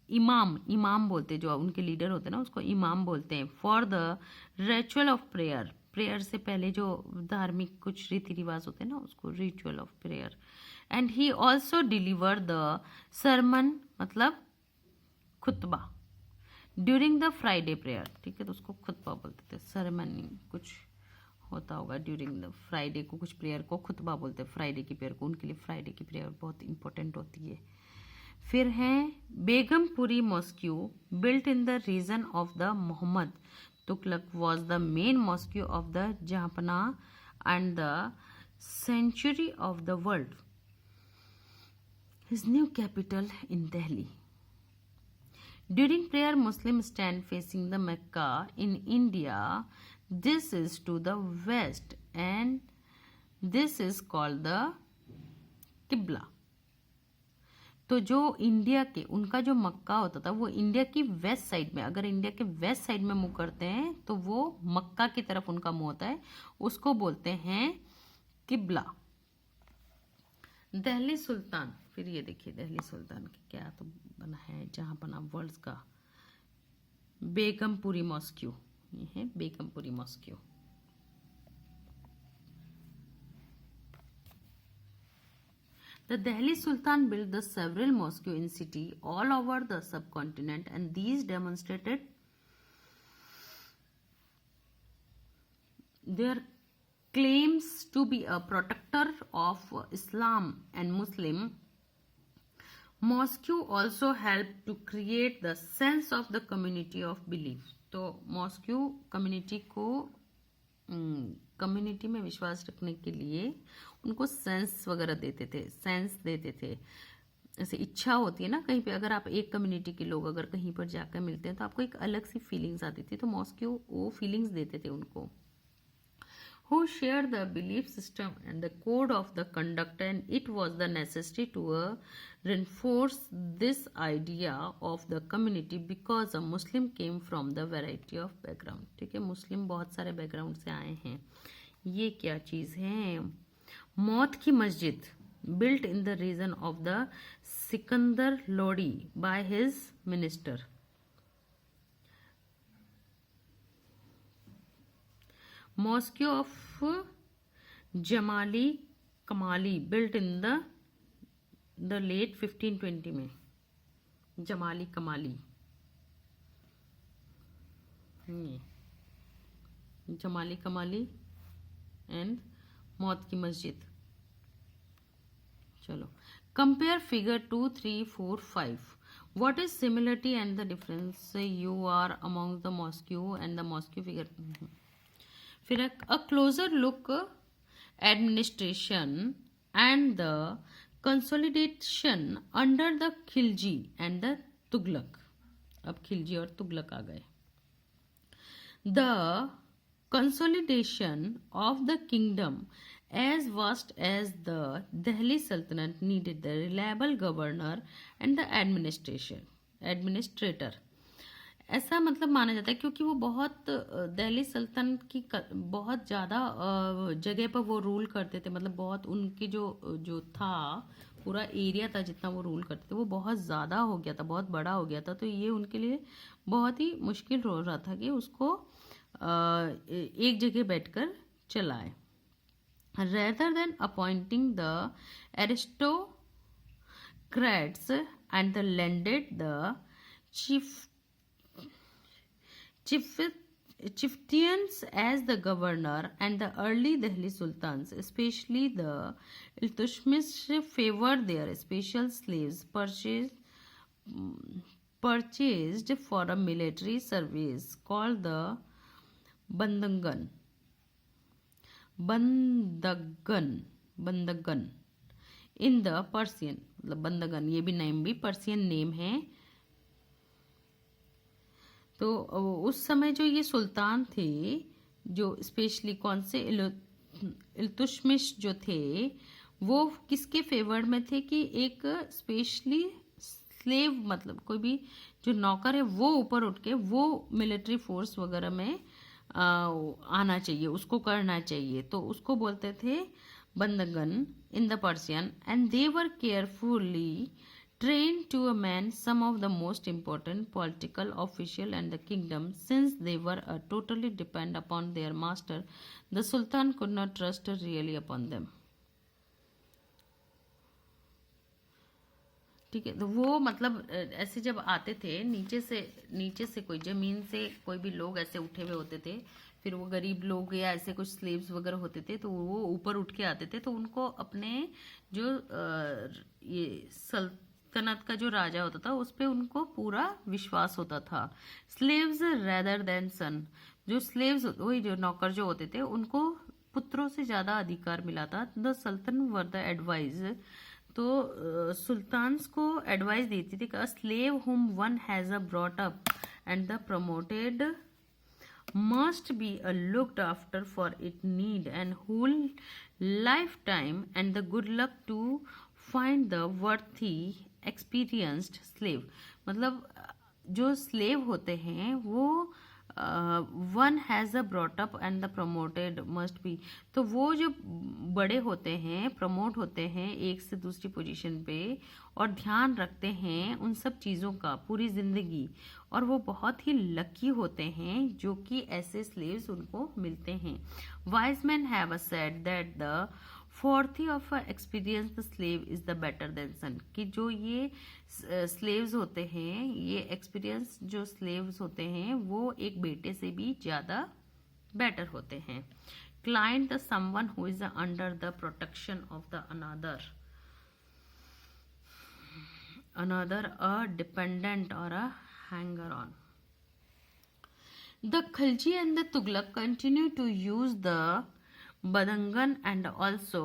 इमाम बोलते, जो उनके लीडर होते हैं ना उसको इमाम बोलते हैं. For the ritual of prayer, prayer से पहले जो धार्मिक कुछ रीति रिवाज होते हैं ना उसको ritual of prayer. And he also deliver the sermon, मतलब खुतबा, ड्यूरिंग द फ्राइडे प्रेयर. ठीक है, तो उसको खुतबा बोलते थे, सरमनी कुछ होता होगा ड्यूरिंग द फ्राइडे को, कुछ प्रेयर को खुतबा बोलते हैं फ्राइडे की प्रेयर को, उनके लिए फ्राइडे की प्रेयर बहुत इंपॉर्टेंट होती है। फिर है Begumpuri mosque built in the reign of the Mohammad Tughlaq was the main mosque of the Jahanpanah and the century of the world. His new capital in Delhi. During prayer, Muslims stand facing the Mecca in India. This is to the west and this is called the Qibla. तो जो India के उनका जो मक्का होता था वो India की west side में, अगर इंडिया के वेस्ट साइड में मुंह करते हैं तो वो मक्का की तरफ उनका मुंह होता है, उसको बोलते हैं किबला। दिल्ली सुल्तान, फिर ये देखिए दिल्ली सुल्तान की क्या तो बना है जहां बना वर्ल्ड का बेगमपुरी मॉस्क्यू, ये है Begumpuri mosque. The Delhi Sultan built the several mosques in city all over the subcontinent and these demonstrated their claims to be a protector of Islam and Muslim. Mosque also helped to create the sense of the community of belief. तो mosque community को community में विश्वास रखने के लिए उनको sense वगैरह देते थे, सेंस देते थे। ऐसे इच्छा होती है ना कहीं पे, अगर आप एक कम्युनिटी के लोग अगर कहीं पर जाकर मिलते हैं तो आपको एक अलग सी फीलिंग्स आती थी, तो मॉस्क्यू वो फीलिंग्स देते थे उनको। Who shared the belief system and the code of the conduct, and it was the necessity to reinforce this idea of the community because a Muslim came from the variety of background. ठीक है, मुस्लिम बहुत सारे background से आए हैं। ये क्या चीज़ है? मौत की मस्जिद built in the region of the Sikandar Lodi by his minister. Mosque of Jamali कमाली built in the late 1520 में, जमाली कमाली, जमाली कमाली एंड मौत की मस्जिद। चलो compare figure 2, 3, 4, 5. What is similarity and the difference you are among the mosque and the mosque figure? फिर a closer look administration and the consolidation under the Khilji and the Tughlaq. अब खिलजी और तुगलक आ गए। The consolidation of the kingdom as vast as the Delhi Sultanate needed the reliable governor and the administrator। ऐसा मतलब माना जाता है क्योंकि वो बहुत दिल्ली सल्तनत की बहुत ज़्यादा जगह पर वो रूल करते थे, मतलब बहुत उनकी जो था पूरा एरिया था जितना वो रूल करते थे वो बहुत ज़्यादा हो गया था, बहुत बड़ा हो गया था, तो ये उनके लिए बहुत ही मुश्किल हो रहा था कि उसको एक जगह बैठकर चलाए। rather than appointing the aristocrats and the landed the chieftains as the governor, and the early Delhi sultans, especially the Iltutmish, favored their special slaves purchased for a military service called the Bandagan in the Persian, मतलब बंदगन ये भी name भी Persian name है। तो उस समय जो ये सुल्तान थे जो स्पेशली कौन से इल्तुतमिश जो थे वो किसके फेवर में थे कि एक स्पेशली स्लेव, मतलब कोई भी जो नौकर है वो ऊपर उठ के वो मिलिट्री फोर्स वगैरह में आना चाहिए, उसको करना चाहिए, तो उसको बोलते थे bandagan in the Persian. And they were carefully trained to a man some of the most important political official and the kingdom, since they were totally depend upon their master. The sultan could not trust really upon them. ठीक है। तो वो मतलब ऐसे जब आते थे नीचे से कोई जमीन से कोई भी लोग ऐसे उठे हुए होते थे, फिर वो गरीब लोग या ऐसे कुछ स्लेव्स वगैरह होते थे, तो वो ऊपर उठ के आते थे, तो उनको अपने जो ये सल्तनत का जो राजा होता था उस पे उनको पूरा विश्वास होता था। स्लेव्स रेदर देन सन, जो स्लेव्स वही जो नौकर जो होते थे उनको पुत्रों से ज्यादा अधिकार मिला था। द सल्तन वर द एडवाइज, तो सुल्तान्स को एडवाइस देती थी कि स्लेव हुम one has a brought up and the promoted must be looked after for its need and whole lifetime and the good luck to find the worthy experienced slave। मतलब जो slave होते हैं वो one has a brought up and the promoted must be, तो वो जो बड़े होते हैं प्रमोट होते हैं एक से दूसरी पोजीशन पे और ध्यान रखते हैं उन सब चीज़ों का पूरी जिंदगी, और वो बहुत ही लकी होते हैं जो कि ऐसे स्लेव्स उनको मिलते हैं। Wise man have said that the forty of experience slave is the better than son, कि जो ये स्लेव्स होते हैं, ये एक्सपीरियंस जो स्लेव्स होते हैं वो एक बेटे से भी ज्यादा बेटर होते हैं। Client the someone who is under the protection of the another a dependent or a hanger on। The Khilji and the Tughlaq continue to use the Badangan and also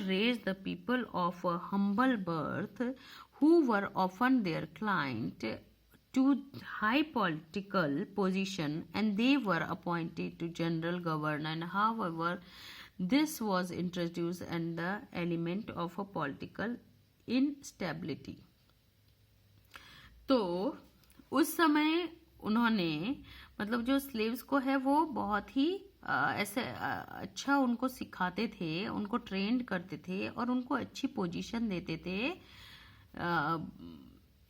raise the people of a humble birth who were often their client to high political position, and they were appointed to general governor. And however, this was introduced and the element of a political instability। तो उस समय उन्होंने मतलब जो slaves को है वो बहुत ही ऐसे अच्छा उनको सिखाते थे, उनको ट्रेंड करते थे और उनको अच्छी पोजीशन देते थे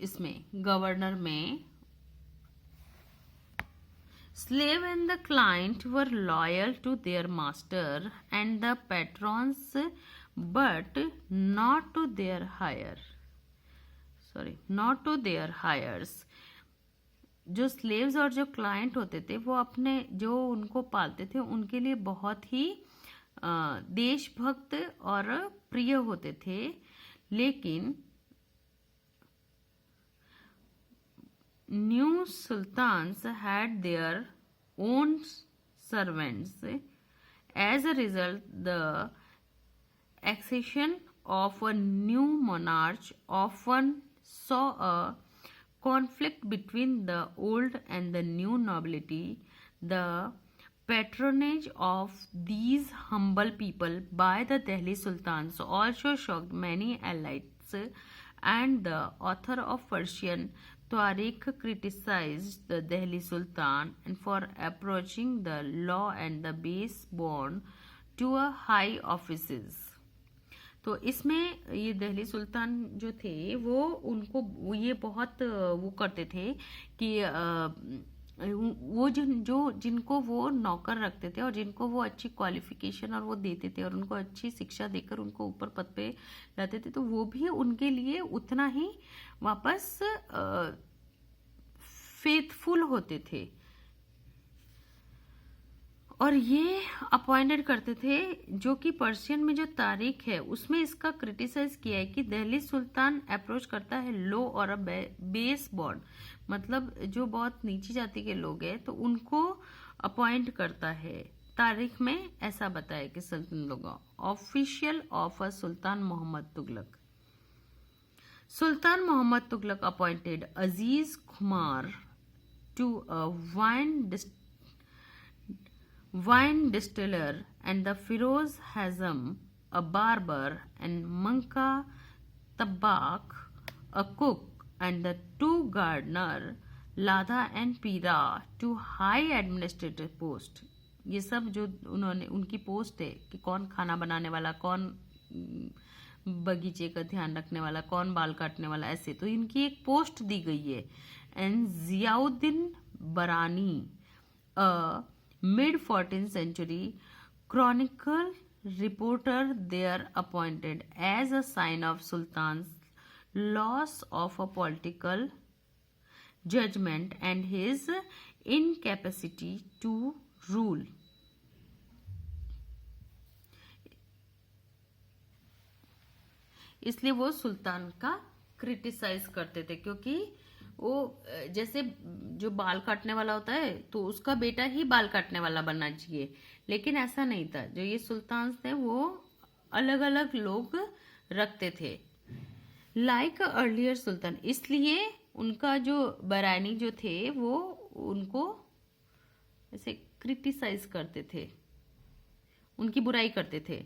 इसमें गवर्नर में। Slave and the client were loyal to their master and the patrons, but not to their hires। जो स्लेव्स और जो क्लाइंट होते थे वो अपने जो उनको पालते थे उनके लिए बहुत ही देशभक्त और प्रिय होते थे, लेकिन new sultans had their own servants। As a result, the accession of a new monarch often saw a conflict between the old and the new nobility। The patronage of these humble people by the Delhi sultans also shocked many elites, and the author of Persian Tariq criticized the Delhi Sultan and for approaching the law and the base born to a high offices। तो इसमें ये दिल्ली सुल्तान जो थे वो उनको ये बहुत वो करते थे कि वो जिनको वो नौकर रखते थे और जिनको वो अच्छी क्वालिफिकेशन और वो देते थे और उनको अच्छी शिक्षा देकर उनको ऊपर पद पे लाते थे, तो वो भी उनके लिए उतना ही वापस फेथफुल होते थे और ये अपॉइंटेड करते थे। जो कि पर्शियन में जो तारीख है उसमें इसका क्रिटिसाइज किया है कि दिल्ली सुल्तान अप्रोच करता है लो और अ बेस बॉर्न, मतलब जो बहुत नीची जाति के लोग हैं तो उनको अपॉइंट करता है। तारीख में ऐसा बताया कि सल्तन लोगों official of a sultan Mohammad Tughlaq. Sultan Muhammad Tughlaq appointed Aziz Kumar to a wine distiller and the Firoz Hazam a barber and Manka Tabak a cook and the two gardener Lada and Pira to high administrative post। ये सब जो उन्होंने उनकी post है कि कौन खाना बनाने वाला, कौन बगीचे का ध्यान रखने वाला, कौन बाल काटने वाला, ऐसे तो इनकी एक पोस्ट दी गई है। एंड जियाउद्दीन बरानी mid 14th century chronicle reporter there appointed as a sign of Sultan's loss of a political judgment and his incapacity to rule. इसलिए वो सुल्तान का क्रिटिसाइज करते थे, क्योंकि वो जैसे जो बाल काटने वाला होता है तो उसका बेटा ही बाल काटने वाला बनना चाहिए, लेकिन ऐसा नहीं था। जो ये सुल्तान थे वो अलग अलग लोग रखते थे, लाइक अर्लियर सुल्तान। इसलिए उनका जो बरानी जो थे वो उनको ऐसे क्रिटिसाइज करते थे, उनकी बुराई करते थे।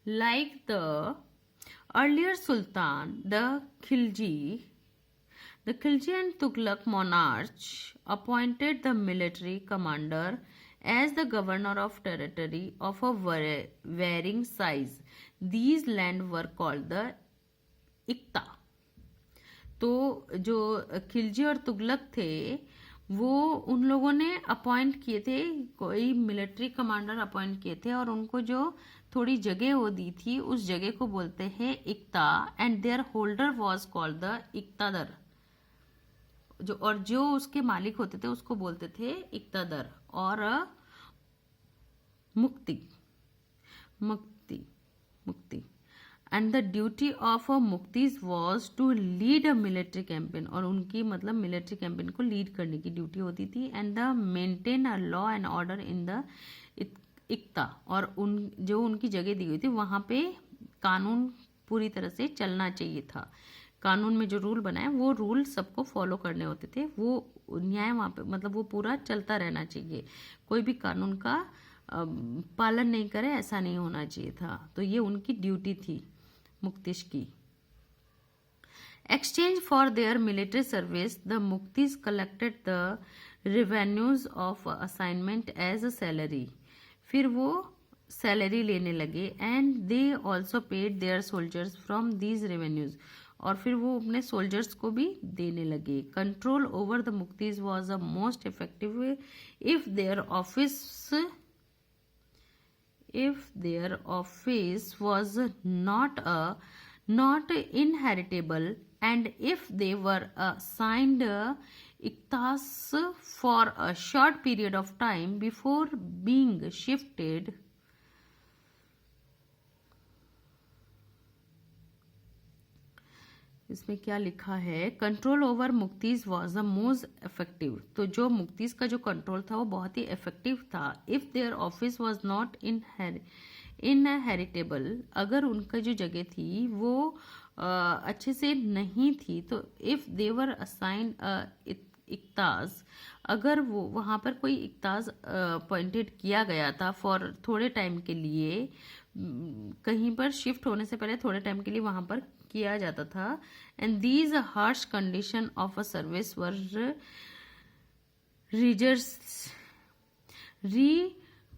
Like the earlier Sultan, the Khilji and Tughlaq monarch appointed the military commander as the governor of territory of a varying size. These land were called the Iqta. तो जो खिलजी और तुगलक थे वो उन लोगों ने अपॉइंट किए थे, कोई मिलिट्री कमांडर अपॉइंट किए थे, और उनको जो थोड़ी जगह वो दी थी उस जगह को बोलते हैं iqta, and their holder was called the iqtadar. जो उसके मालिक होते थे उसको बोलते थे इक्तादर और muqti. And the duty of a muqtis was to lead a military campaign, और उनकी मतलब मिलिट्री कैंपेन को लीड करने की ड्यूटी होती थी। And the maintain a law and order in the iqta, और जो उनकी जगह दी हुई थी वहां पे कानून पूरी तरह से चलना चाहिए था। कानून में जो रूल बनाए वो रूल सबको फॉलो करने होते थे, वो न्याय वहां पे मतलब वो पूरा चलता रहना चाहिए, कोई भी कानून का पालन नहीं करे ऐसा नहीं होना चाहिए था। तो ये उनकी ड्यूटी थी मुक्तिश की। Exchange for their military service the muqtis collected the revenues of assignment as a salary. फिर वो सैलरी लेने लगे, and they also paid their soldiers from these revenues, और फिर वो अपने सोल्जर्स को भी देने लगे। Control over the muqtis was a most effective if their office was not inheritable, and if they were assigned iktas for a short period of time before being shifted, इसमें क्या लिखा है, control over muqtis was the most effective. तो जो मुक्तिज का जो control था वो बहुत ही इफेक्टिव था। If their office was not inheritable, अगर उनका जो जगह थी वो अच्छे से नहीं थी, तो इफ देवर असाइन इक्ताज, अगर वो वहाँ पर कोई इक्ताज अपॉइंटेड किया गया था फॉर थोड़े टाइम के लिए, कहीं पर शिफ्ट होने से पहले थोड़े टाइम के लिए वहाँ पर किया जाता था, and these harsh condition of a service were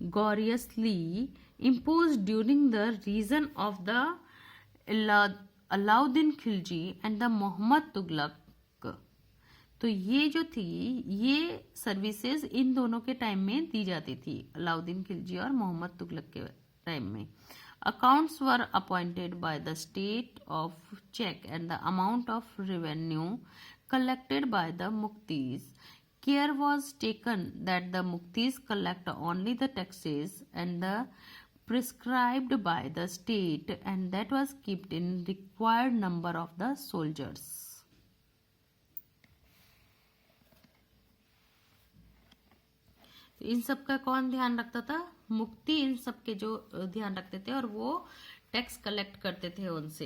rigorously imposed during the reign of the Alauddin Khilji and the Mohammad Tughlaq. तो ये जो थी ये सर्विसेज इन दोनों के टाइम में दी जाती थी, अलाउद्दीन खिलजी और मोहम्मद तुगलक के टाइम में। Accounts were appointed by the state of check and the amount of revenue collected by the muktis. Care was taken that the muktis collect only the taxes and the prescribed by the state, and that was kept in required number of the soldiers. इन सब का कौन ध्यान रखता था? मुक्ति इन सब के जो ध्यान रखते थे और वो टैक्स कलेक्ट करते थे उनसे।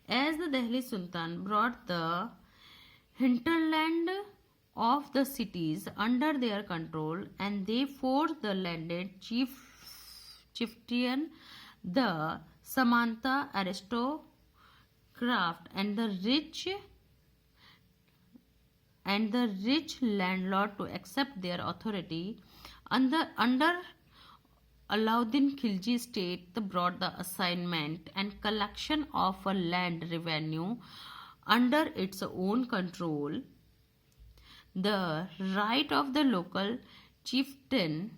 As the Delhi sultan brought the hinterland of the cities under their control, and they forced the landed chieftain, the Samanta aristocrat, and the rich landlord to accept their authority. Under Alauddin Khilji state brought the assignment and collection of a land revenue under its own control. The right of the local chieftain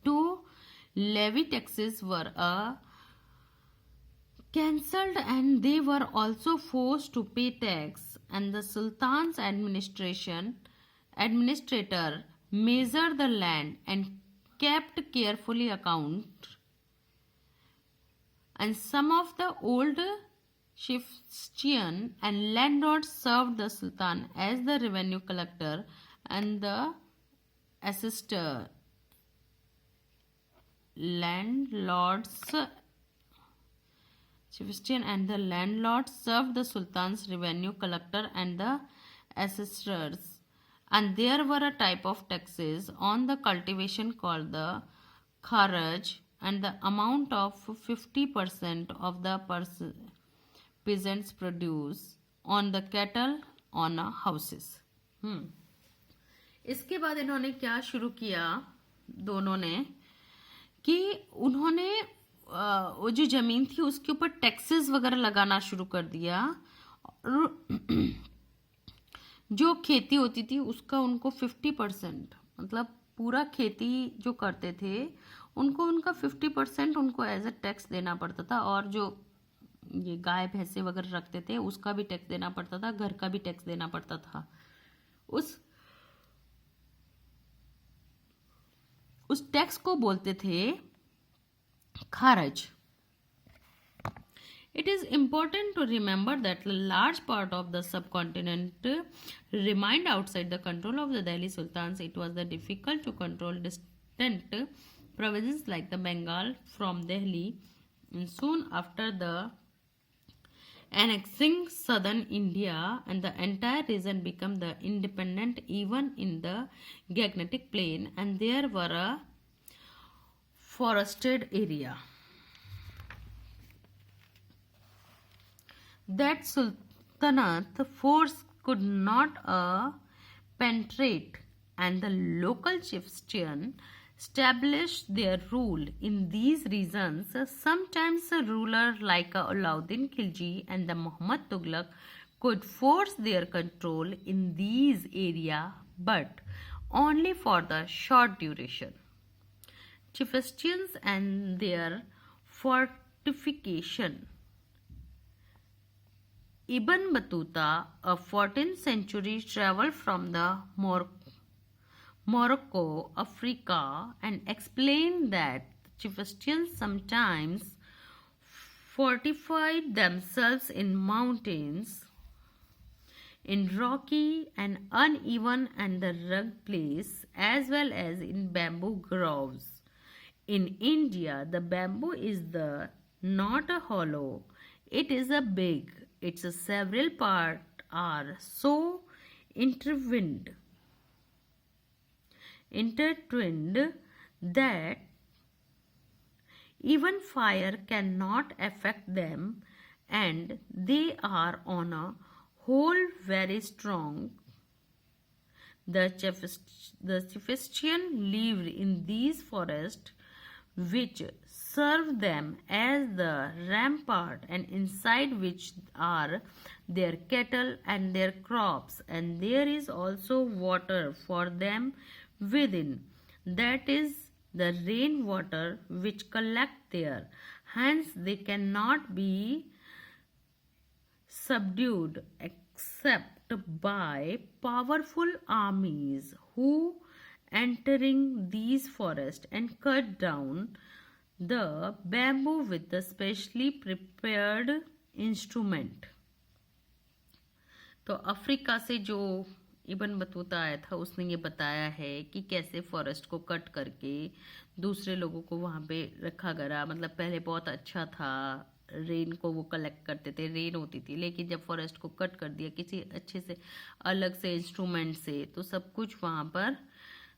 to levy taxes were cancelled and they were also forced to pay tax, and the sultan's administrator measured the land and kept carefully account, and some of the old chieftain and landlords served the sultan as the revenue collector and the assessor. Chieftain and the landlords served the sultan's revenue collector and the assessors, and there were a type of taxes on the cultivation called the kharaj, and the amount of 50% of the peasants' produce on the cattle on houses. इसके बाद इन्होंने क्या शुरू किया दोनों ने कि उन्होंने वो जो जमीन थी उसके ऊपर टैक्सेस वगैरह लगाना शुरू कर दिया, और जो खेती होती थी उसका उनको 50%, मतलब पूरा खेती जो करते थे उनको उनका 50% उनको एज अ टैक्स देना पड़ता था, और जो ये गाय भैंसे वगैरह रखते थे उसका भी टैक्स देना पड़ता था, घर का भी टैक्स देना पड़ता था। उस टैक्स को बोलते थे खारज। It is important to remember that a large part of the subcontinent remained outside the control of the Delhi Sultans. It was difficult to control distant provinces like the Bengal from Delhi, and soon after the annexing southern India, and the entire region became the independent even in the Gangetic Plain, and there were a forested area. That Sultanate force could not penetrate, and the local chieftain established their rule in these regions. Sometimes a ruler like Alauddin Khilji and the Muhammad Tughlaq could force their control in these areas, but only for the short duration. Chieftains and their fortification. Ibn Battuta, a 14th century travel from the Morocco, Africa, and explained that chieftains sometimes fortified themselves in mountains, in rocky and uneven and the rugged place, as well as in bamboo groves. In India, the bamboo is not a hollow, it is a big. Its several parts are so intertwined that even fire cannot affect them, and they are on a whole very strong. The chieftain lived in these forests, which serve them as the rampart, and inside which are their cattle and their crops, and there is also water for them within, that is the rain water which collect there. Hence they cannot be subdued except by powerful armies who, entering these forests and cut down the bamboo with a specially prepared instrument. तो Africa से जो Ibn Battuta आया था उसने ये बताया है कि कैसे फॉरेस्ट को कट करके दूसरे लोगों को वहाँ पे रखा गया। मतलब पहले बहुत अच्छा था, रेन को वो कलेक्ट करते थे, रेन होती थी, लेकिन जब फॉरेस्ट को कट कर दिया किसी अच्छे से अलग से इंस्ट्रूमेंट से, तो सब कुछ वहाँ पर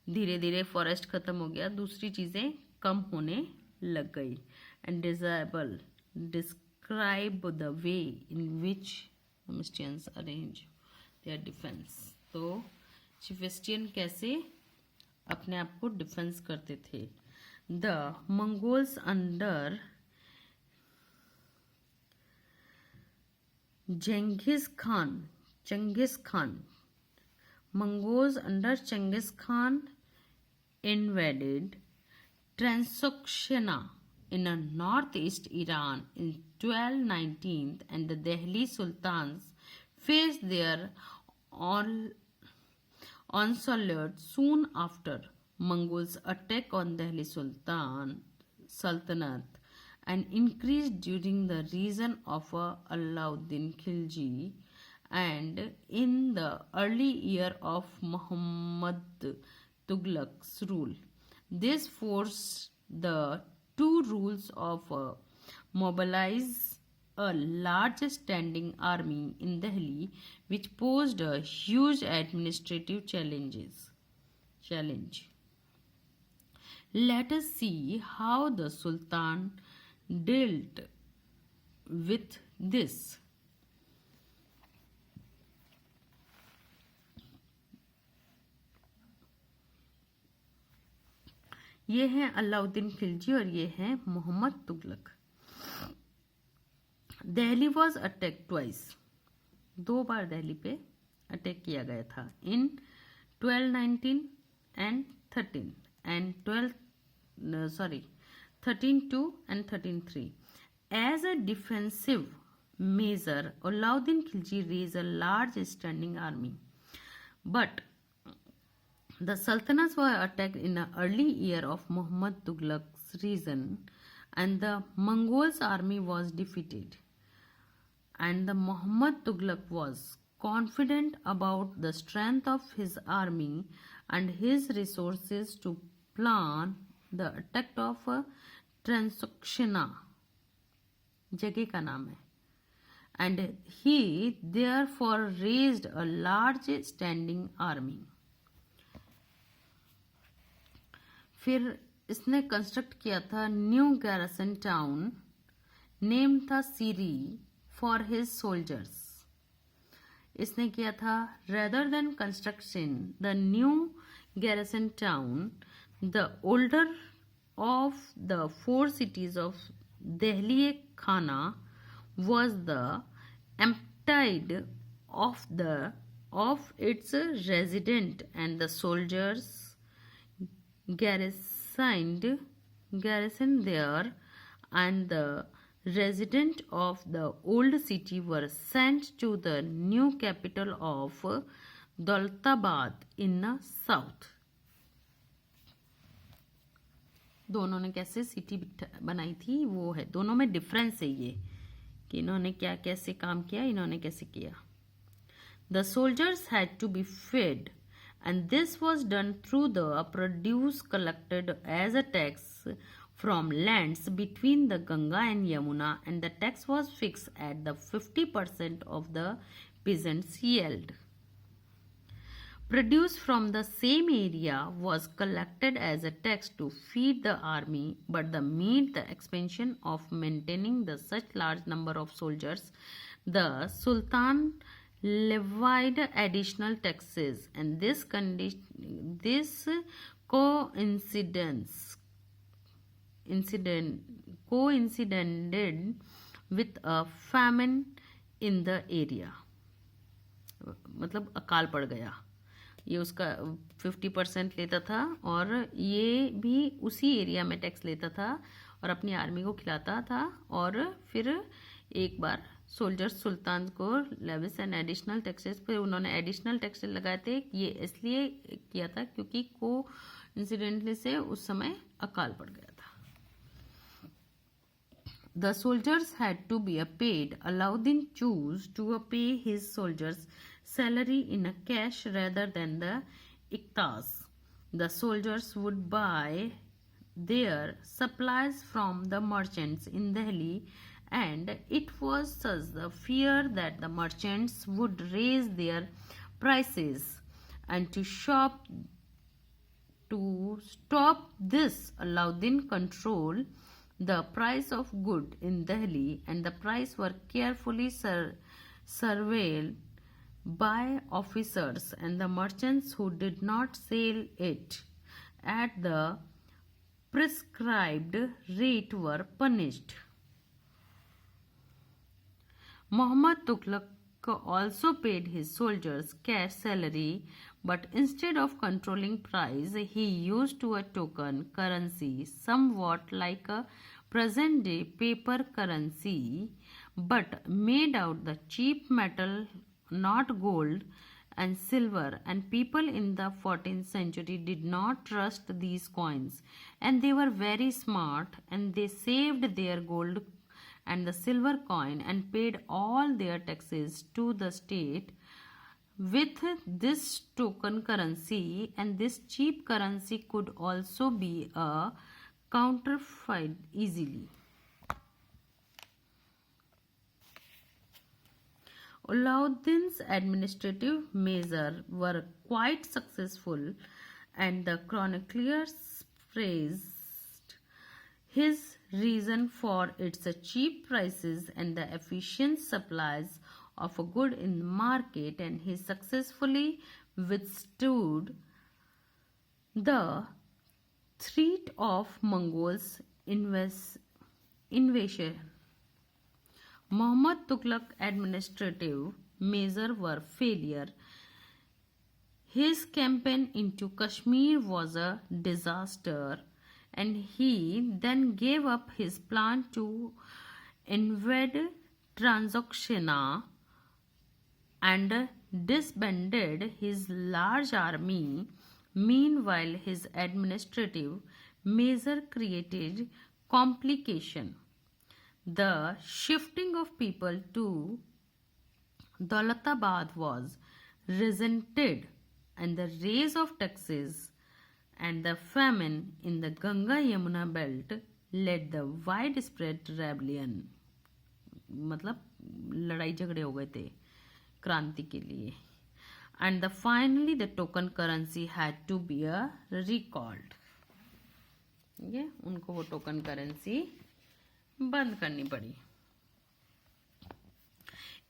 धीरे धीरे फॉरेस्ट ख़त्म हो गया, दूसरी चीज़ें कम होने लग गई. And disable describe the way in which chieftains arrange their defence. तो चिफिस्टियन कैसे अपने आप को डिफेंस करते थे. The Mongols under Genghis Khan, Mongols under Genghis Khan invaded Transoxiana in a northeast Iran in 1219, and the Delhi Sultans faced their on- onslaught soon after. Mongols' attack on Delhi Sultanate and increased during the reign of Alauddin Khilji and in the early year of Muhammad Tughlaq's rule. This forced the two rules of mobilize a large standing army in Delhi, which posed a huge administrative challenge. Let us see how the Sultan dealt with this. ये हैं अलाउद्दीन खिलजी और ये हैं Mohammad Tughlaq. Delhi was attack twice. 2 बार दिल्ली पे attack किया गया था in 1219 and 13 and 13-2 and 13-3. As a defensive measure, Alauddin Khilji raised a large standing army. But the sultanates were attacked in the early year of Muhammad Tughlaq's reign, and the Mongols' army was defeated. And the Muhammad Tughlaq was confident about the strength of his army and his resources to plan the attack of Transoxiana. जगह का नाम है. And he therefore raised a large standing army. फिर इसने construct किया था new garrison town, name था सीरी for his soldiers. इसने किया था rather than construction the new garrison town, the older of the 4 cities of Delhi Khana was the emptied of its resident, and the soldiers garrisoned there, and the residents of the old city were sent to the new capital of Daulatabad in the south. दोनों ने कैसे city बनाई थी वो है. दोनों में difference है ये कि इन्होंने क्या कैसे काम किया, इन्होंने कैसे किया. The soldiers had to be fed, and this was done through the produce collected as a tax from lands between the Ganga and Yamuna, and the tax was fixed at the 50% of the peasants' yield. Produce from the same area was collected as a tax to feed the army, but to meet the expansion of maintaining such large number of soldiers, the Sultan levied additional taxes, and this coincided with a famine in the area. मतलब अकाल पड़ गया. ये उसका 50% लेता था और ये भी उसी एरिया में टैक्स लेता था और अपनी आर्मी को खिलाता था, और फिर एक बार सोल्जर्स सुल्तान को लेविस एंड एडिशनल टैक्सेस पे उन्होंने एडिशनल टैक्सेस लगाए थे. ये इसलिए किया था क्योंकि इंसिडेंटली से उस समय अकाल पड़ गया था. The soldiers had to be paid. Alauddin chose to pay his soldiers salary in a cash rather than the iktas. The soldiers would buy their supplies from the merchants in Delhi, and it was such the fear that the merchants would raise their prices, and to stop this, Alauddin controlled the price of good in Delhi, and the price were carefully surveilled by officers, and the merchants who did not sell it at the prescribed rate were punished. Muhammad Tughlaq also paid his soldiers cash salary, but instead of controlling price, he used a token currency, somewhat like a present day paper currency, but made out the cheap metal, not gold and silver. And people in the 14th century did not trust these coins, and they were very smart, and they saved their gold and the silver coin and paid all their taxes to the state with this token currency. And this cheap currency could also be a counterfeit easily. Alauddin's administrative measures were quite successful, and the chroniclers praised his reason for its cheap prices and the efficient supplies of a good in the market, and he successfully withstood the threat of Mongols' invasion. Muhammad Tughlaq administrative measures were failure. His campaign into Kashmir was a disaster, and he then gave up his plan to invade Transoxiana and disbanded his large army. Meanwhile, his administrative measure created complication. The shifting of people to Daulatabad was resented, and the raise of taxes and the famine in the Ganga-Yamuna belt led the widespread rebellion. मतलब लड़ाई झगड़े हो गए थे क्रांति के लिए. And finally the token currency had to be recalled. ये उनको वो टोकन करेंसी बंद करनी पड़ी.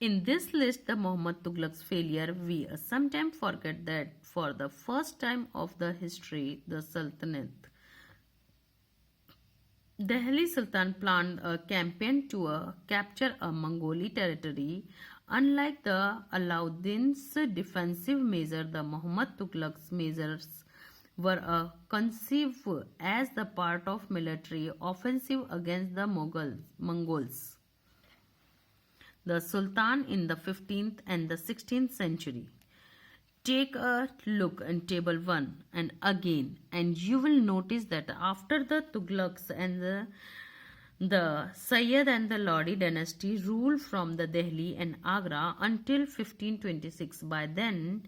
In this list, the Muhammad Tughlaq's failure, we sometimes forget that for the first time of the history, the Sultanate, Delhi Sultan planned a campaign to capture a Mongolian territory. Unlike the Alauddin's defensive measure, the Muhammad Tughlaq's measures were conceived as the part of military offensive against the Mongols. The Sultan in the 15th and the 16th century. Take a look in table 1 and again, and you will notice that after the Tughlaqs and the Sayyid and the Lodi dynasty ruled from the Delhi and Agra until 1526. By then,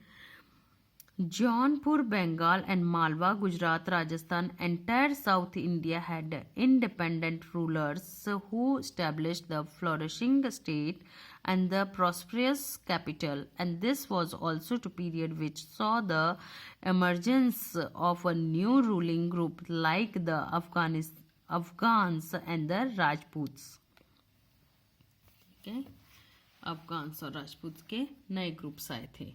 Jaunpur, Bengal and Malwa, Gujarat, Rajasthan, entire South India had independent rulers who established the flourishing state and the prosperous capital. And this was also a period which saw the emergence of a new ruling group like the Afghans and the Rajputs. Okay? Afghans और Rajputs के नए groups आए थे.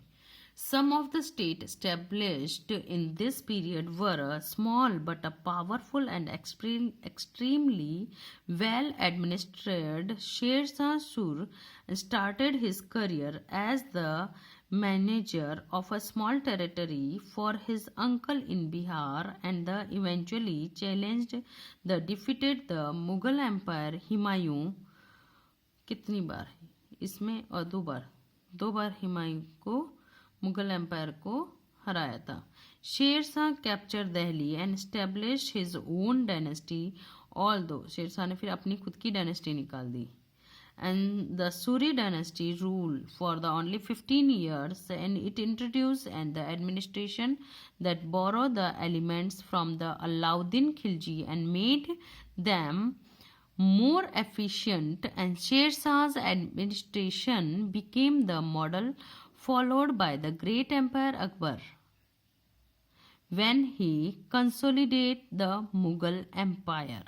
Some of the states established in this period were small but powerful and extremely well administered. Sher Shah Suri started his career as the manager of a small territory for his uncle in Bihar, and eventually challenged the defeated the Mughal Empire. Humayun कितनी बार इसमें और दो बार हुमायूं को Mughal empire को हराया था. Sher Shah capture Delhi and establish his own dynasty, although Sher Shah ने फिर अपनी खुद की डायनेस्टी निकाल दी. And the Suri dynasty rule for the only 15 years, and it introduce and the administration that borrow the elements from the Alauddin Khilji and made them more efficient, and Sher Shah's administration became the model followed by the great empire Akbar when he consolidated the Mughal Empire.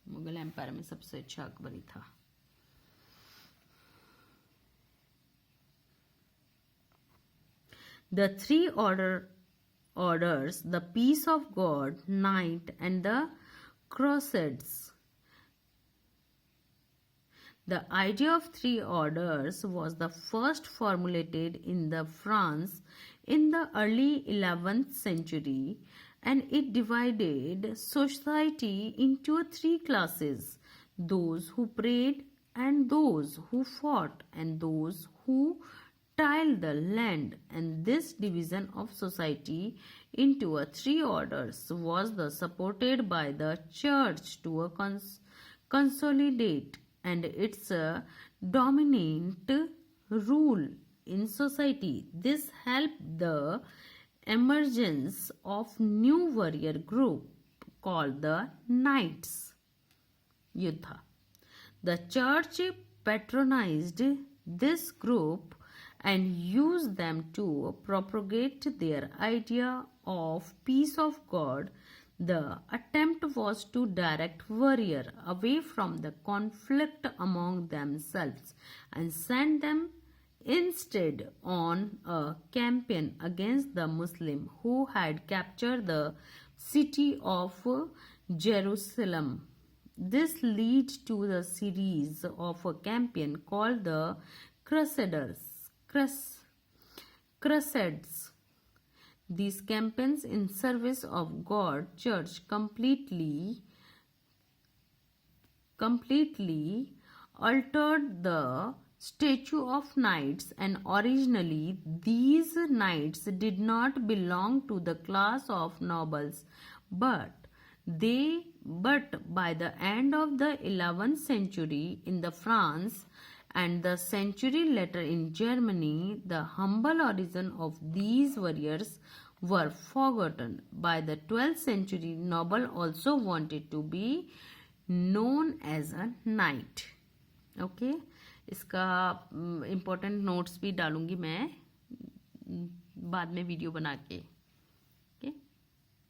Mughal empire में सबसे अच्छा अकबर ही था. The three orders, the peace of God, night, and the crusades. The idea of three orders was the first formulated in the France in the early 11th century, and it divided society into three classes: those who prayed, and those who fought, and those who tilled the land. And this division of society into a three orders was supported by the church to consolidate and its dominant rule in society. This helped the emergence of new warrior group called the Knights Yuddha. The church patronized this group and used them to propagate their idea of peace of God. The attempt was to direct warrior away from the conflict among themselves and send them instead on a campaign against the Muslim who had captured the city of Jerusalem. This led to the series of a campaign called the Crusades. These campaigns in service of God Church completely altered the statue of knights, and originally these knights did not belong to the class of nobles, but by the end of the 11th century in the France and the century later in Germany, the humble origin of these warriors were forgotten. By the 12th century, noble also wanted to be known as a knight. Okay, इसका important notes भी डालूंगी मैं बाद में video बना के.